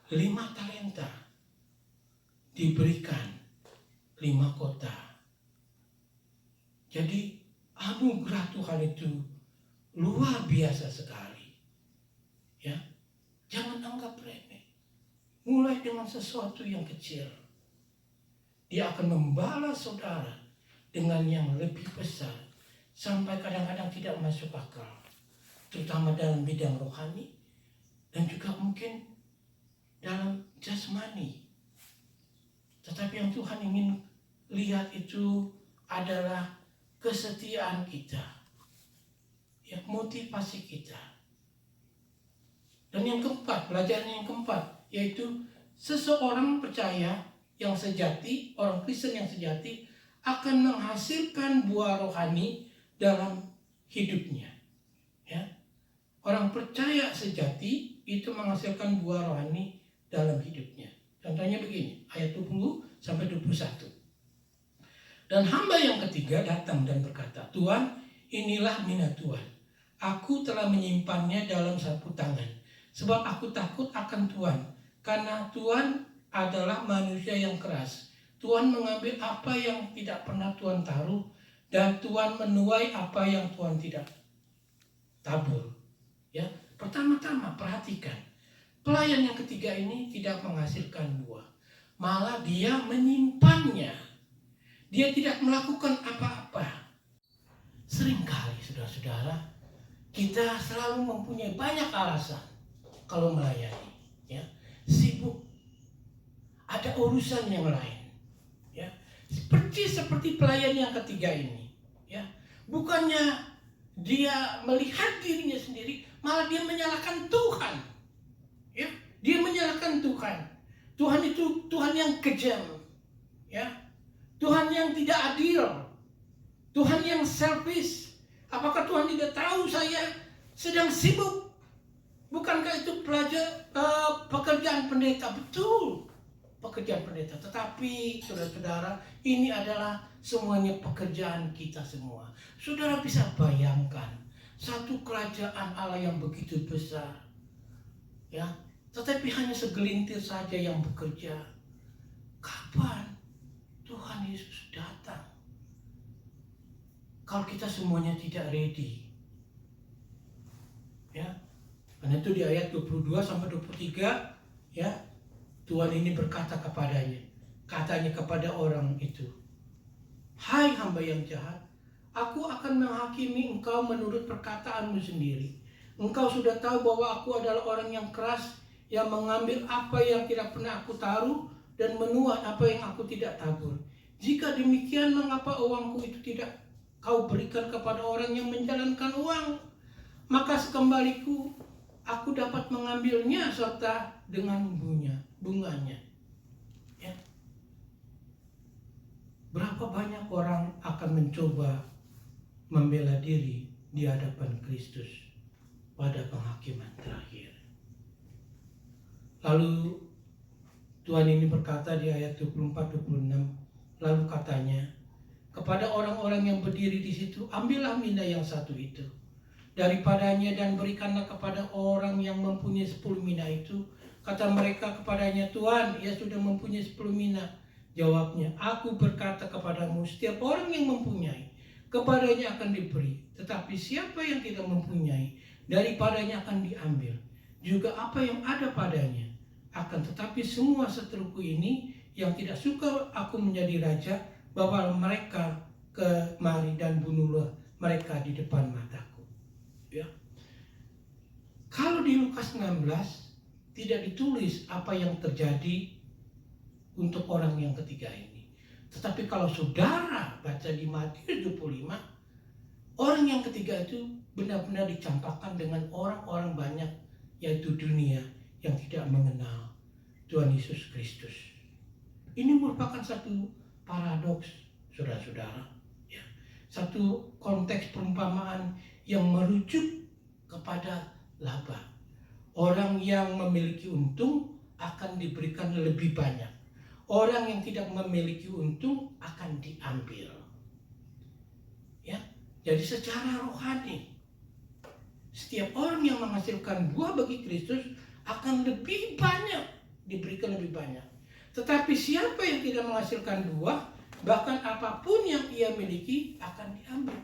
5 talenta diberikan 5 kota. Jadi anugerah Tuhan itu luar biasa sekali. Ya. Jangan anggap remeh. Mulai dengan sesuatu yang kecil. Dia akan membalas saudara dengan yang lebih besar. sampai kadang-kadang tidak masuk akal, terutama dalam bidang rohani dan juga mungkin dalam jasmani. Tetapi yang Tuhan ingin lihat itu adalah kesetiaan kita, ya, motivasi kita. Dan yang keempat, pelajaran yang keempat, yaitu seseorang percaya yang sejati, orang Kristen yang sejati akan menghasilkan buah rohani dalam hidupnya. Ya. Orang percaya sejati itu menghasilkan buah rohani dalam hidupnya. Contohnya begini, ayat 20 sampai 21. Dan hamba yang ketiga datang dan berkata, Tuhan, inilah minat Tuhan. Aku telah menyimpannya dalam sapu tangan, sebab aku takut akan Tuhan, karena Tuhan adalah manusia yang keras. Tuhan mengambil apa yang tidak pernah Tuhan taruh, dan Tuhan menuai apa yang Tuhan tidak tabur. Ya, pertama-tama perhatikan, pelayan yang ketiga ini tidak menghasilkan buah, malah dia menyimpannya. Dia tidak melakukan apa-apa. Seringkali saudara-saudara, kita selalu mempunyai banyak alasan kalau melayani. Ya, sibuk, ada urusan yang lain. Ya, seperti pelayan yang ketiga ini. Ya, bukannya dia melihat dirinya sendiri, malah dia menyalahkan Tuhan. Ya, dia menyalahkan Tuhan. Tuhan itu Tuhan yang kejam. Ya, Tuhan yang tidak adil, Tuhan yang selfish. Apakah Tuhan tidak tahu saya sedang sibuk? Bukankah itu pekerjaan pendeta? Betul, pekerjaan pendeta. Tetapi saudara-saudara, ini adalah semuanya pekerjaan kita semua. Saudara bisa bayangkan satu kerajaan Allah yang begitu besar, ya, tetapi hanya segelintir saja yang bekerja. Kapan Tuhan Yesus datang? Kalau kita semuanya tidak ready. Ya. Karena itu di ayat 22 sampai 23, ya, Tuhan ini berkata katanya kepada orang itu, hai hamba yang jahat, aku akan menghakimi engkau menurut perkataanmu sendiri. Engkau sudah tahu bahwa aku adalah orang yang keras, yang mengambil apa yang tidak pernah aku taruh, dan menuai apa yang aku tidak tabur. Jika demikian, mengapa uangku itu tidak kau berikan kepada orang yang menjalankan uang? Maka sekembaliku aku dapat mengambilnya serta dengan bunganya. Ya. Berapa banyak orang akan mencoba membela diri di hadapan Kristus pada penghakiman terakhir. Lalu Tuhan ini berkata di ayat 24-26, lalu katanya kepada orang-orang yang berdiri di situ, ambillah mina yang satu itu daripadanya dan berikanlah kepada orang yang mempunyai 10 mina itu. Kata mereka kepadanya, Tuhan, ia sudah mempunyai 10 mina. Jawabnya, aku berkata kepadamu, setiap orang yang mempunyai, kepadanya akan diberi. Tetapi siapa yang tidak mempunyai, daripadanya akan diambil. Juga apa yang ada padanya. Akan tetapi semua seteruku ini yang tidak suka aku menjadi raja, bawa mereka kemari dan bunuhlah mereka di depan mataku. Ya. Kalau di Lukas 16 tidak ditulis apa yang terjadi untuk orang yang ketiga ini. Tetapi kalau saudara baca di Matius 25, orang yang ketiga itu benar-benar dicampakkan dengan orang-orang banyak, yaitu dunia yang tidak mengenal Tuhan Yesus Kristus. Ini merupakan satu paradoks, saudara-saudara. Ya. Satu konteks perumpamaan yang merujuk kepada laba. Orang yang memiliki untung akan diberikan lebih banyak. Orang yang tidak memiliki untung akan diambil. Ya. Jadi secara rohani, setiap orang yang menghasilkan buah bagi Kristus akan lebih banyak, diberikan lebih banyak. Tetapi siapa yang tidak menghasilkan buah, bahkan apapun yang ia miliki akan diambil.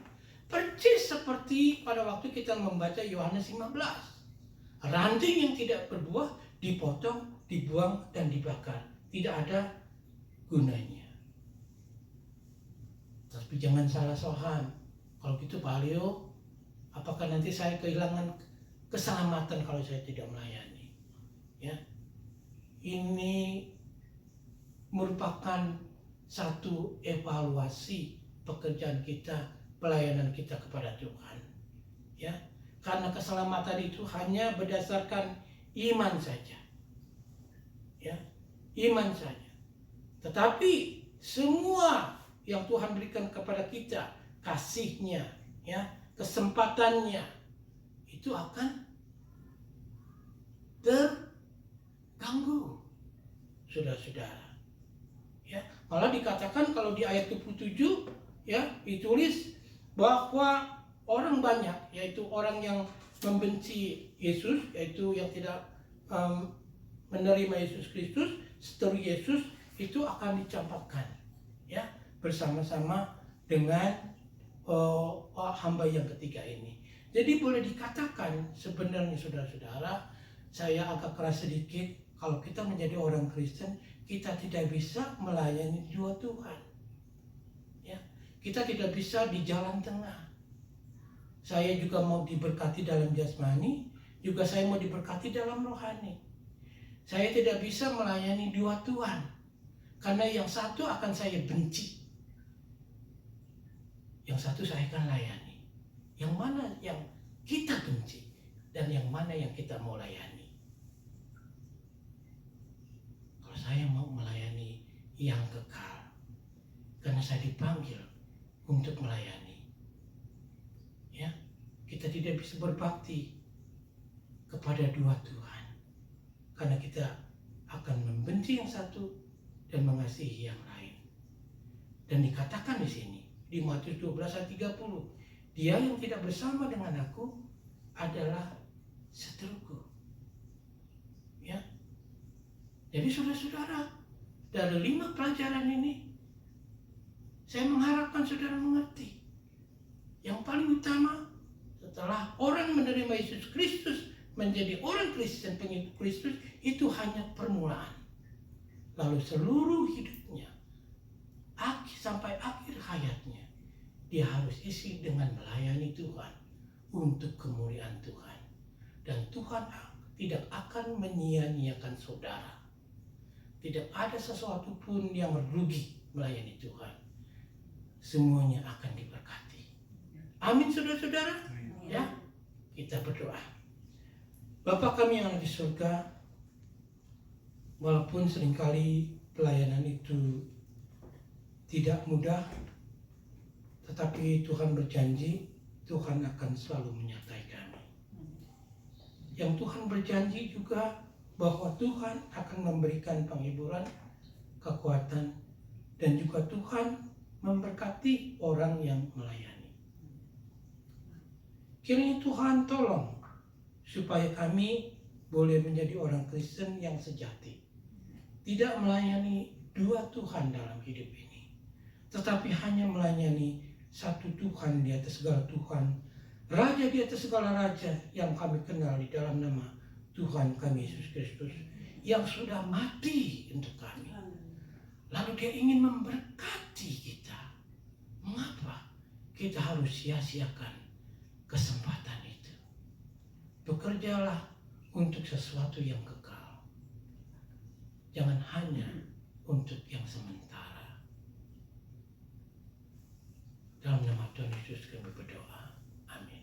Persis seperti pada waktu kita membaca Yohanes 15. Ranting yang tidak berbuah dipotong, dibuang, dan dibakar. Tidak ada gunanya. Tapi jangan salah sohan. Kalau gitu Pak Leo, apakah nanti saya kehilangan keselamatan kalau saya tidak melayani? Ya, ini merupakan satu evaluasi pekerjaan kita, pelayanan kita kepada Tuhan. Ya, karena keselamatan itu hanya berdasarkan iman saja. Ya, iman saja. Tetapi semua yang Tuhan berikan kepada kita, kasih-Nya, ya, kesempatannya, itu akan terganggu, saudara-saudara. Ya, malah dikatakan kalau di ayat 27 ya ditulis bahwa orang banyak, yaitu orang yang membenci Yesus, yaitu yang tidak menerima Yesus Kristus, seteru Yesus, itu akan dicampakkan, ya, bersama-sama dengan hamba yang ketiga ini. Jadi boleh dikatakan sebenarnya saudara-saudara, saya agak keras sedikit, kalau kita menjadi orang Kristen, kita tidak bisa melayani dua Tuhan. Ya, kita tidak bisa di jalan tengah. Saya juga mau diberkati dalam jasmani, juga saya mau diberkati dalam rohani. Saya tidak bisa melayani dua Tuhan, karena yang satu akan saya benci, yang satu saya akan layani. Yang mana yang kita benci dan yang mana yang kita mau layani? Kalau saya mau melayani yang kekal, karena saya dipanggil untuk melayani. Ya, kita tidak bisa berbakti kepada dua Tuhan, karena kita akan membenci yang satu dan mengasihi yang lain. Dan dikatakan di sini di Matius 12 ayat 30, dia yang tidak bersama dengan aku adalah seteruku. Ya. Jadi saudara-saudara, dari 5 pelajaran ini saya mengharapkan saudara mengerti. Yang paling utama, setelah orang menerima Yesus Kristus menjadi orang Kristen, pengikut Kristus, itu hanya permulaan. Lalu seluruh hidupnya sampai akhir hayatnya, dia harus isi dengan melayani Tuhan untuk kemuliaan Tuhan. Dan Tuhan tidak akan menyia-nyiakan saudara. Tidak ada sesuatu pun yang merugi melayani Tuhan. Semuanya akan diberkati. Amin saudara-saudara. Ya, kita berdoa. Bapa kami yang ada di surga, walaupun seringkali pelayanan itu tidak mudah, tetapi Tuhan berjanji, Tuhan akan selalu menyertai kami. Yang Tuhan berjanji juga bahwa Tuhan akan memberikan penghiburan, kekuatan, dan juga Tuhan memberkati orang yang melayani. Kiranya Tuhan tolong supaya kami boleh menjadi orang Kristen yang sejati. Tidak melayani dua Tuhan dalam hidup ini, tetapi hanya melayani satu Tuhan di atas segala Tuhan, Raja di atas segala Raja yang kami kenal di dalam nama Tuhan kami Yesus Kristus, yang sudah mati untuk kami. Lalu dia ingin memberkati kita. Mengapa kita harus sia-siakan kesempatan itu? Bekerjalah untuk sesuatu yang kekal. Jangan hanya untuk yang sementara. Dalam nama Tuhan Yesus kami berdoa. Amin.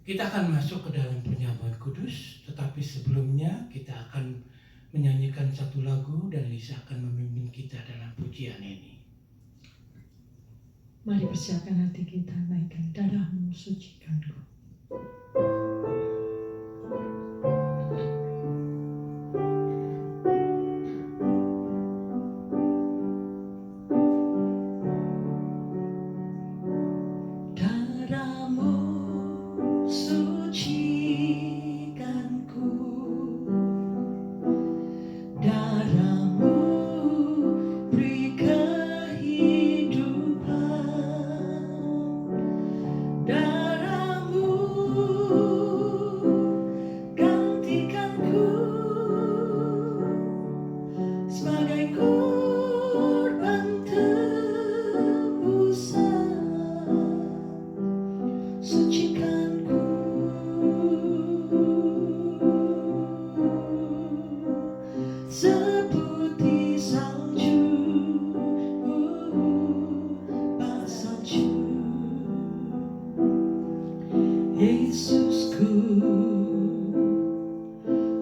Kita akan masuk ke dalam perjamuan kudus, tetapi sebelumnya kita akan menyanyikan satu lagu dan Lisa akan memimpin kita dalam pujian ini. Mari persiapkan hati kita, naikkan darahmu, sucikanku. Darah Yesusku,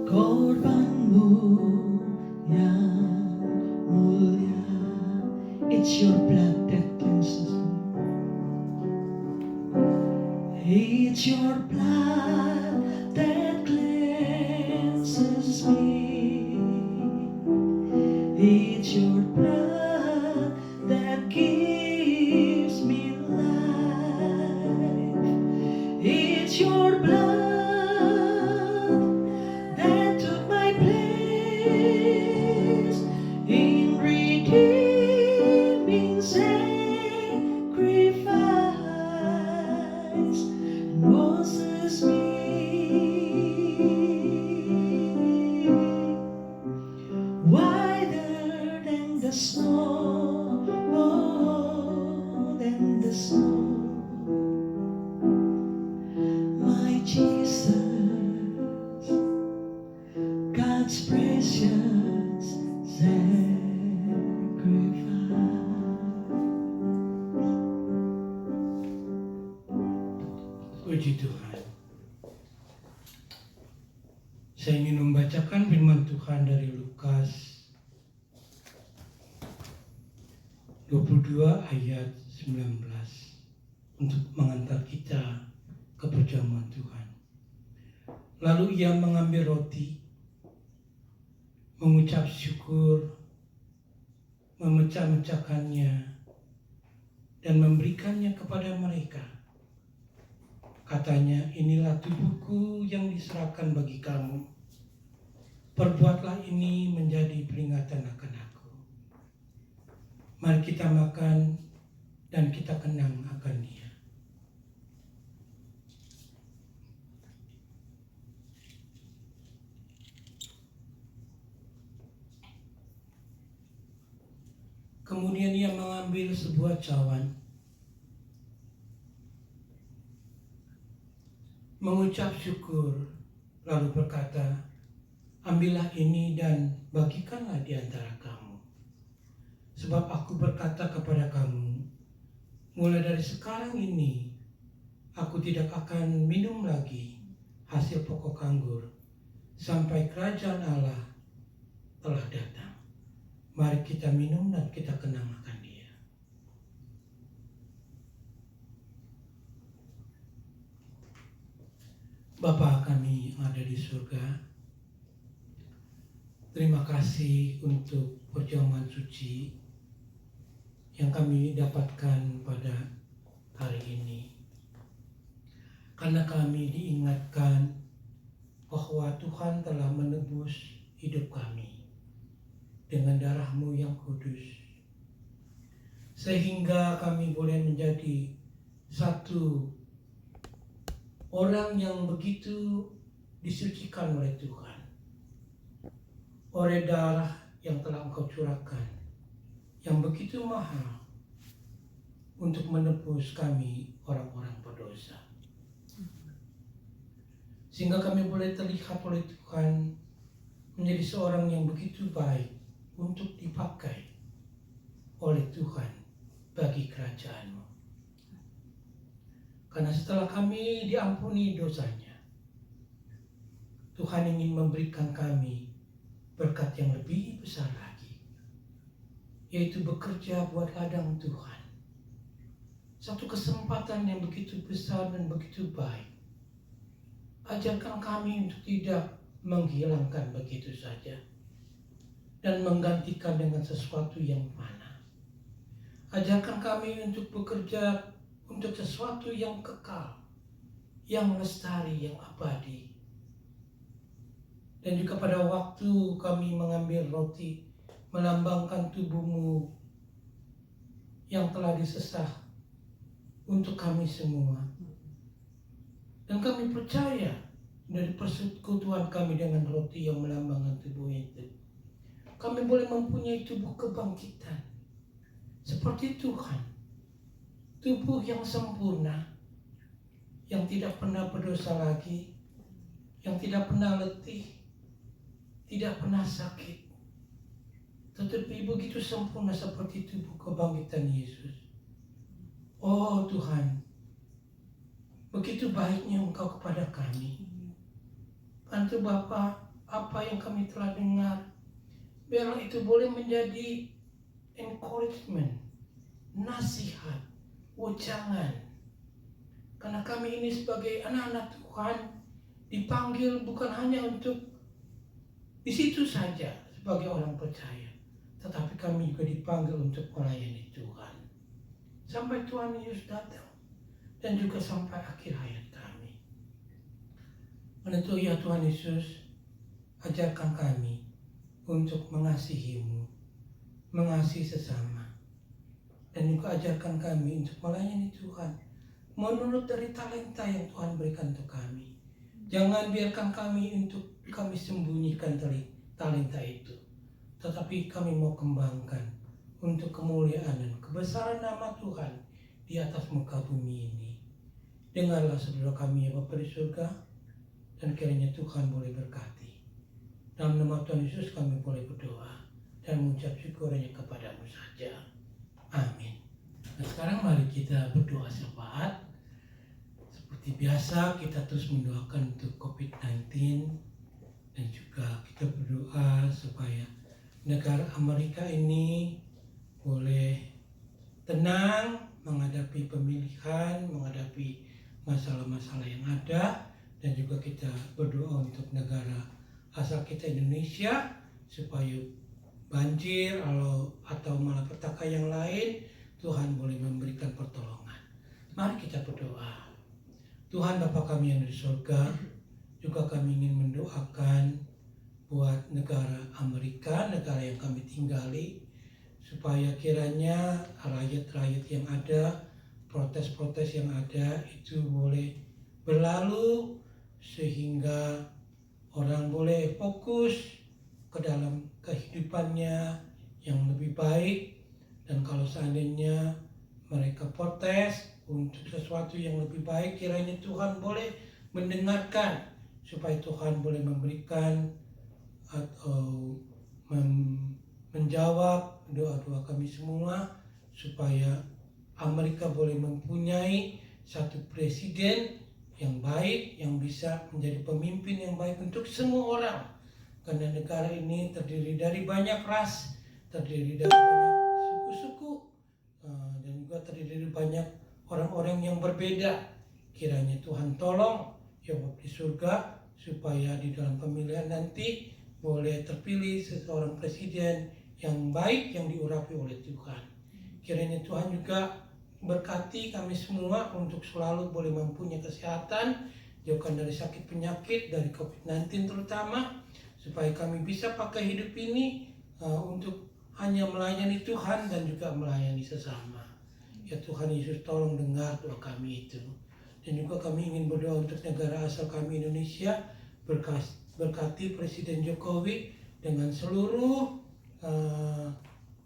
korbanmu yang mulia. It's your blood that cleanses me. It's your blood that cleanses me. It's your blood that gives me life. It's your blood that took my place in redeeming sacrifice and washes me whiter than the snow, oh, than the snow. My Jesus, God's precious sacrifice. Puji Tuhan. Saya ingin membacakan firman Tuhan dari Lukas 22 ayat 19 untuk mengantar kita ke perjamuan Tuhan. Lalu ia mengambil roti, mengucap syukur, memecah-mecahkannya, dan memberikannya kepada mereka. Katanya, inilah tubuhku yang diserahkan bagi kamu. Perbuatlah ini menjadi peringatan akan aku. Mari kita makan dan kita kenang akan Dia. Kemudian ia mengambil sebuah cawan, mengucap syukur, lalu berkata, ambillah ini dan bagikanlah di antara kamu. Sebab aku berkata kepada kamu, mulai dari sekarang ini, aku tidak akan minum lagi hasil pokok anggur, sampai kerajaan Allah telah datang. Mari kita minum dan kita kenang akan Dia. Bapa kami yang ada di surga, terima kasih untuk perjamuan suci yang kami dapatkan pada hari ini. Karena kami diingatkan bahwa Tuhan telah menebus hidup kami dengan darah-Mu yang kudus, sehingga kami boleh menjadi satu orang yang begitu disucikan oleh Tuhan, oleh darah yang telah Engkau curahkan, yang begitu mahal untuk menebus kami orang-orang berdosa. Sehingga kami boleh terlihat oleh Tuhan menjadi seorang yang begitu baik untuk dipakai oleh Tuhan bagi kerajaan-Mu. Karena setelah kami diampuni dosanya, Tuhan ingin memberikan kami berkat yang lebih besar lagi, yaitu bekerja buat ladang Tuhan. Satu kesempatan yang begitu besar dan begitu baik. Ajarkan kami untuk tidak menghilangkan begitu saja dan menggantikan dengan sesuatu yang fana. Ajarkan kami untuk bekerja untuk sesuatu yang kekal, yang lestari, yang abadi. Dan juga pada waktu kami mengambil roti, melambangkan tubuh-Mu yang telah disesah untuk kami semua. Dan kami percaya dari persekutuan kami dengan roti yang melambangkan tubuh itu, kami boleh mempunyai tubuh kebangkitan seperti Tuhan. Tubuh yang sempurna, yang tidak pernah berdosa lagi, yang tidak pernah letih, tidak pernah sakit, tetapi begitu sempurna seperti tubuh kebangkitan Yesus. Oh Tuhan, begitu baiknya Engkau kepada kami. Bantu Bapa, apa yang kami telah dengar, biarlah itu boleh menjadi encouragement, nasihat, wejangan. Karena kami ini sebagai anak-anak Tuhan dipanggil bukan hanya untuk di situ saja sebagai orang percaya, tetapi kami juga dipanggil untuk melayani Tuhan sampai Tuhan Yesus datang dan juga sampai akhir hayat kami. Karena itu ya Tuhan Yesus, ajarkan kami untuk mengasihi-Mu, mengasihi sesama, dan juga ajarkan kami untuk melayani Tuhan menurut dari talenta yang Tuhan berikan untuk kami. Jangan biarkan kami sembunyikan talenta itu, tetapi kami mau kembangkan untuk kemuliaan dan kebesaran nama Tuhan di atas muka bumi ini. Dengarlah saudara kami ya Bapa di surga, dan kiranya Tuhan boleh berkati. Dalam nama Tuhan Yesus kami boleh berdoa dan mengucap syukur hanya kepadamu saja. Amin. Nah, sekarang mari kita berdoa syafaat. Seperti biasa kita terus mendoakan untuk COVID-19 dan juga kita berdoa supaya negara Amerika ini boleh tenang menghadapi pemilihan, menghadapi masalah-masalah yang ada, dan juga kita berdoa untuk negara asal kita Indonesia supaya banjir atau malapetaka yang lain Tuhan boleh memberikan pertolongan. Mari kita berdoa. Tuhan Bapa kami yang di surga, juga kami ingin mendoakan buat negara Amerika, negara yang kami tinggali, supaya kiranya rakyat-rakyat yang ada, protes-protes yang ada itu boleh berlalu, sehingga orang boleh fokus ke dalam kehidupannya yang lebih baik. Dan kalau seandainya mereka protes untuk sesuatu yang lebih baik, kiranya Tuhan boleh mendengarkan, supaya Tuhan boleh memberikan atau menjawab doa-doa kami semua, supaya Amerika boleh mempunyai satu presiden yang baik, yang bisa menjadi pemimpin yang baik untuk semua orang. Karena negara ini terdiri dari banyak ras, terdiri dari banyak suku-suku, dan juga terdiri dari banyak orang-orang yang berbeda. Kiranya Tuhan tolong ya Bapa di surga, supaya di dalam pemilihan nanti boleh terpilih seseorang presiden yang baik, yang diurapi oleh Tuhan. Kiranya Tuhan juga berkati kami semua untuk selalu boleh mempunyai kesehatan, jauhkan dari sakit penyakit, dari COVID-19 terutama, supaya kami bisa pakai hidup ini untuk hanya melayani Tuhan dan juga melayani sesama. Ya Tuhan Yesus, tolong dengar doa kami itu. Dan juga kami ingin berdoa untuk negara asal kami Indonesia, berkati Presiden Jokowi dengan seluruh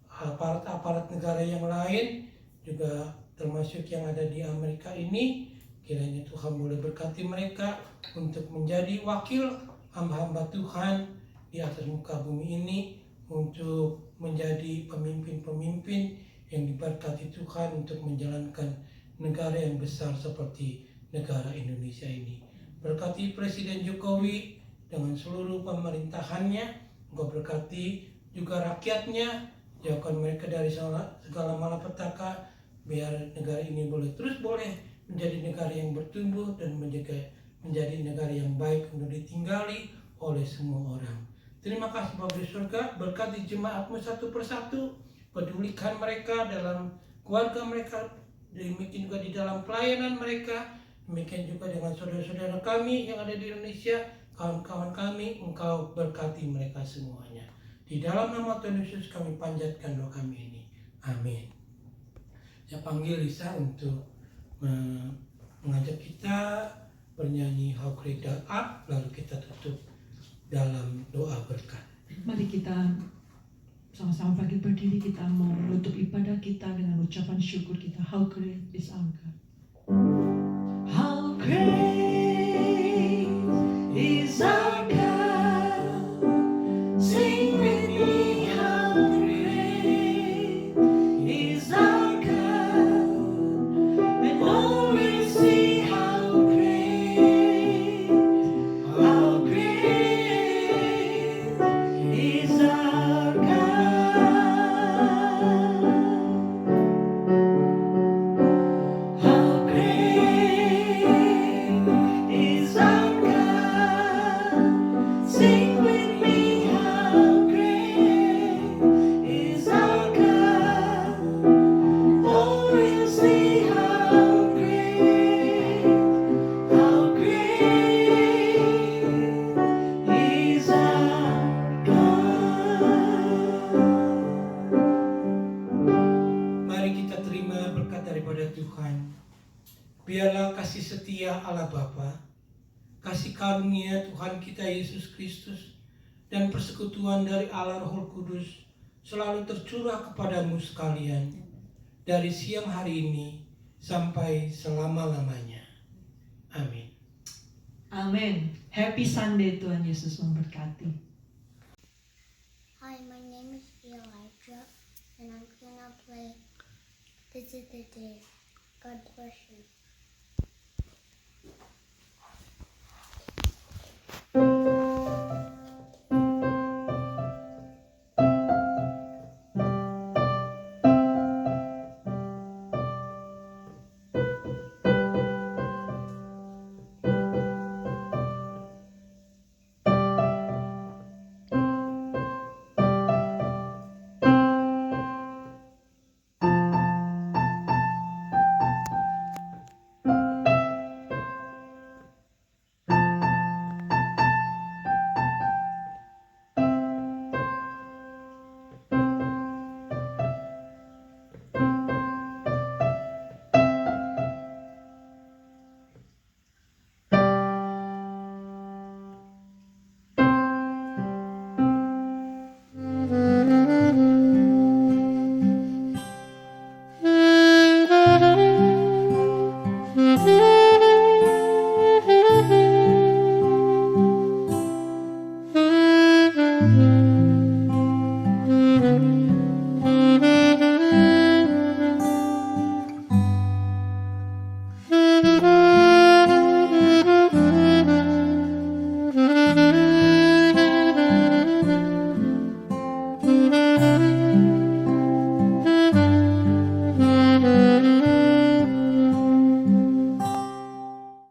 aparat-aparat negara yang lain, juga termasuk yang ada di Amerika ini. Kiranya Tuhan boleh berkati mereka untuk menjadi wakil hamba-hamba Tuhan di atas muka bumi ini, untuk menjadi pemimpin-pemimpin yang diberkati Tuhan untuk menjalankan negara yang besar seperti negara Indonesia ini. Berkati Presiden Jokowi dengan seluruh pemerintahannya, Engkau berkati juga rakyatnya, jauhkan mereka dari segala malapetaka, biar negara ini boleh menjadi negara yang bertumbuh dan menjadi negara yang baik untuk ditinggali oleh semua orang. Terima kasih Bapa di surga, berkati jemaat-Mu satu persatu, pedulikan mereka dalam keluarga mereka, demikian juga di dalam pelayanan mereka, demikian juga dengan saudara-saudara kami yang ada di Indonesia, kawan-kawan kami, Engkau berkati mereka semuanya. Di dalam nama Tuhan Yesus kami panjatkan doa kami ini. Amin. Saya panggil Lisa untuk mengajak kita bernyanyi How Great Thou Art, lalu kita tutup dalam doa berkat. Mari kita sama-sama berdiri, kita mau menutup ibadah kita dengan ucapan syukur kita. How great is our God. How great is our God. Sing with me, how great is our God. And all will see how kasih karunia Tuhan kita Yesus Kristus, dan persekutuan dari Allah Roh Kudus selalu tercurah kepadamu sekalian, dari siang hari ini sampai selama-lamanya. Amin. Amin. Happy Sunday, Tuhan Yesus memberkati. Hi, my name is Elijah, and I'm gonna play This Is the Day. God bless you.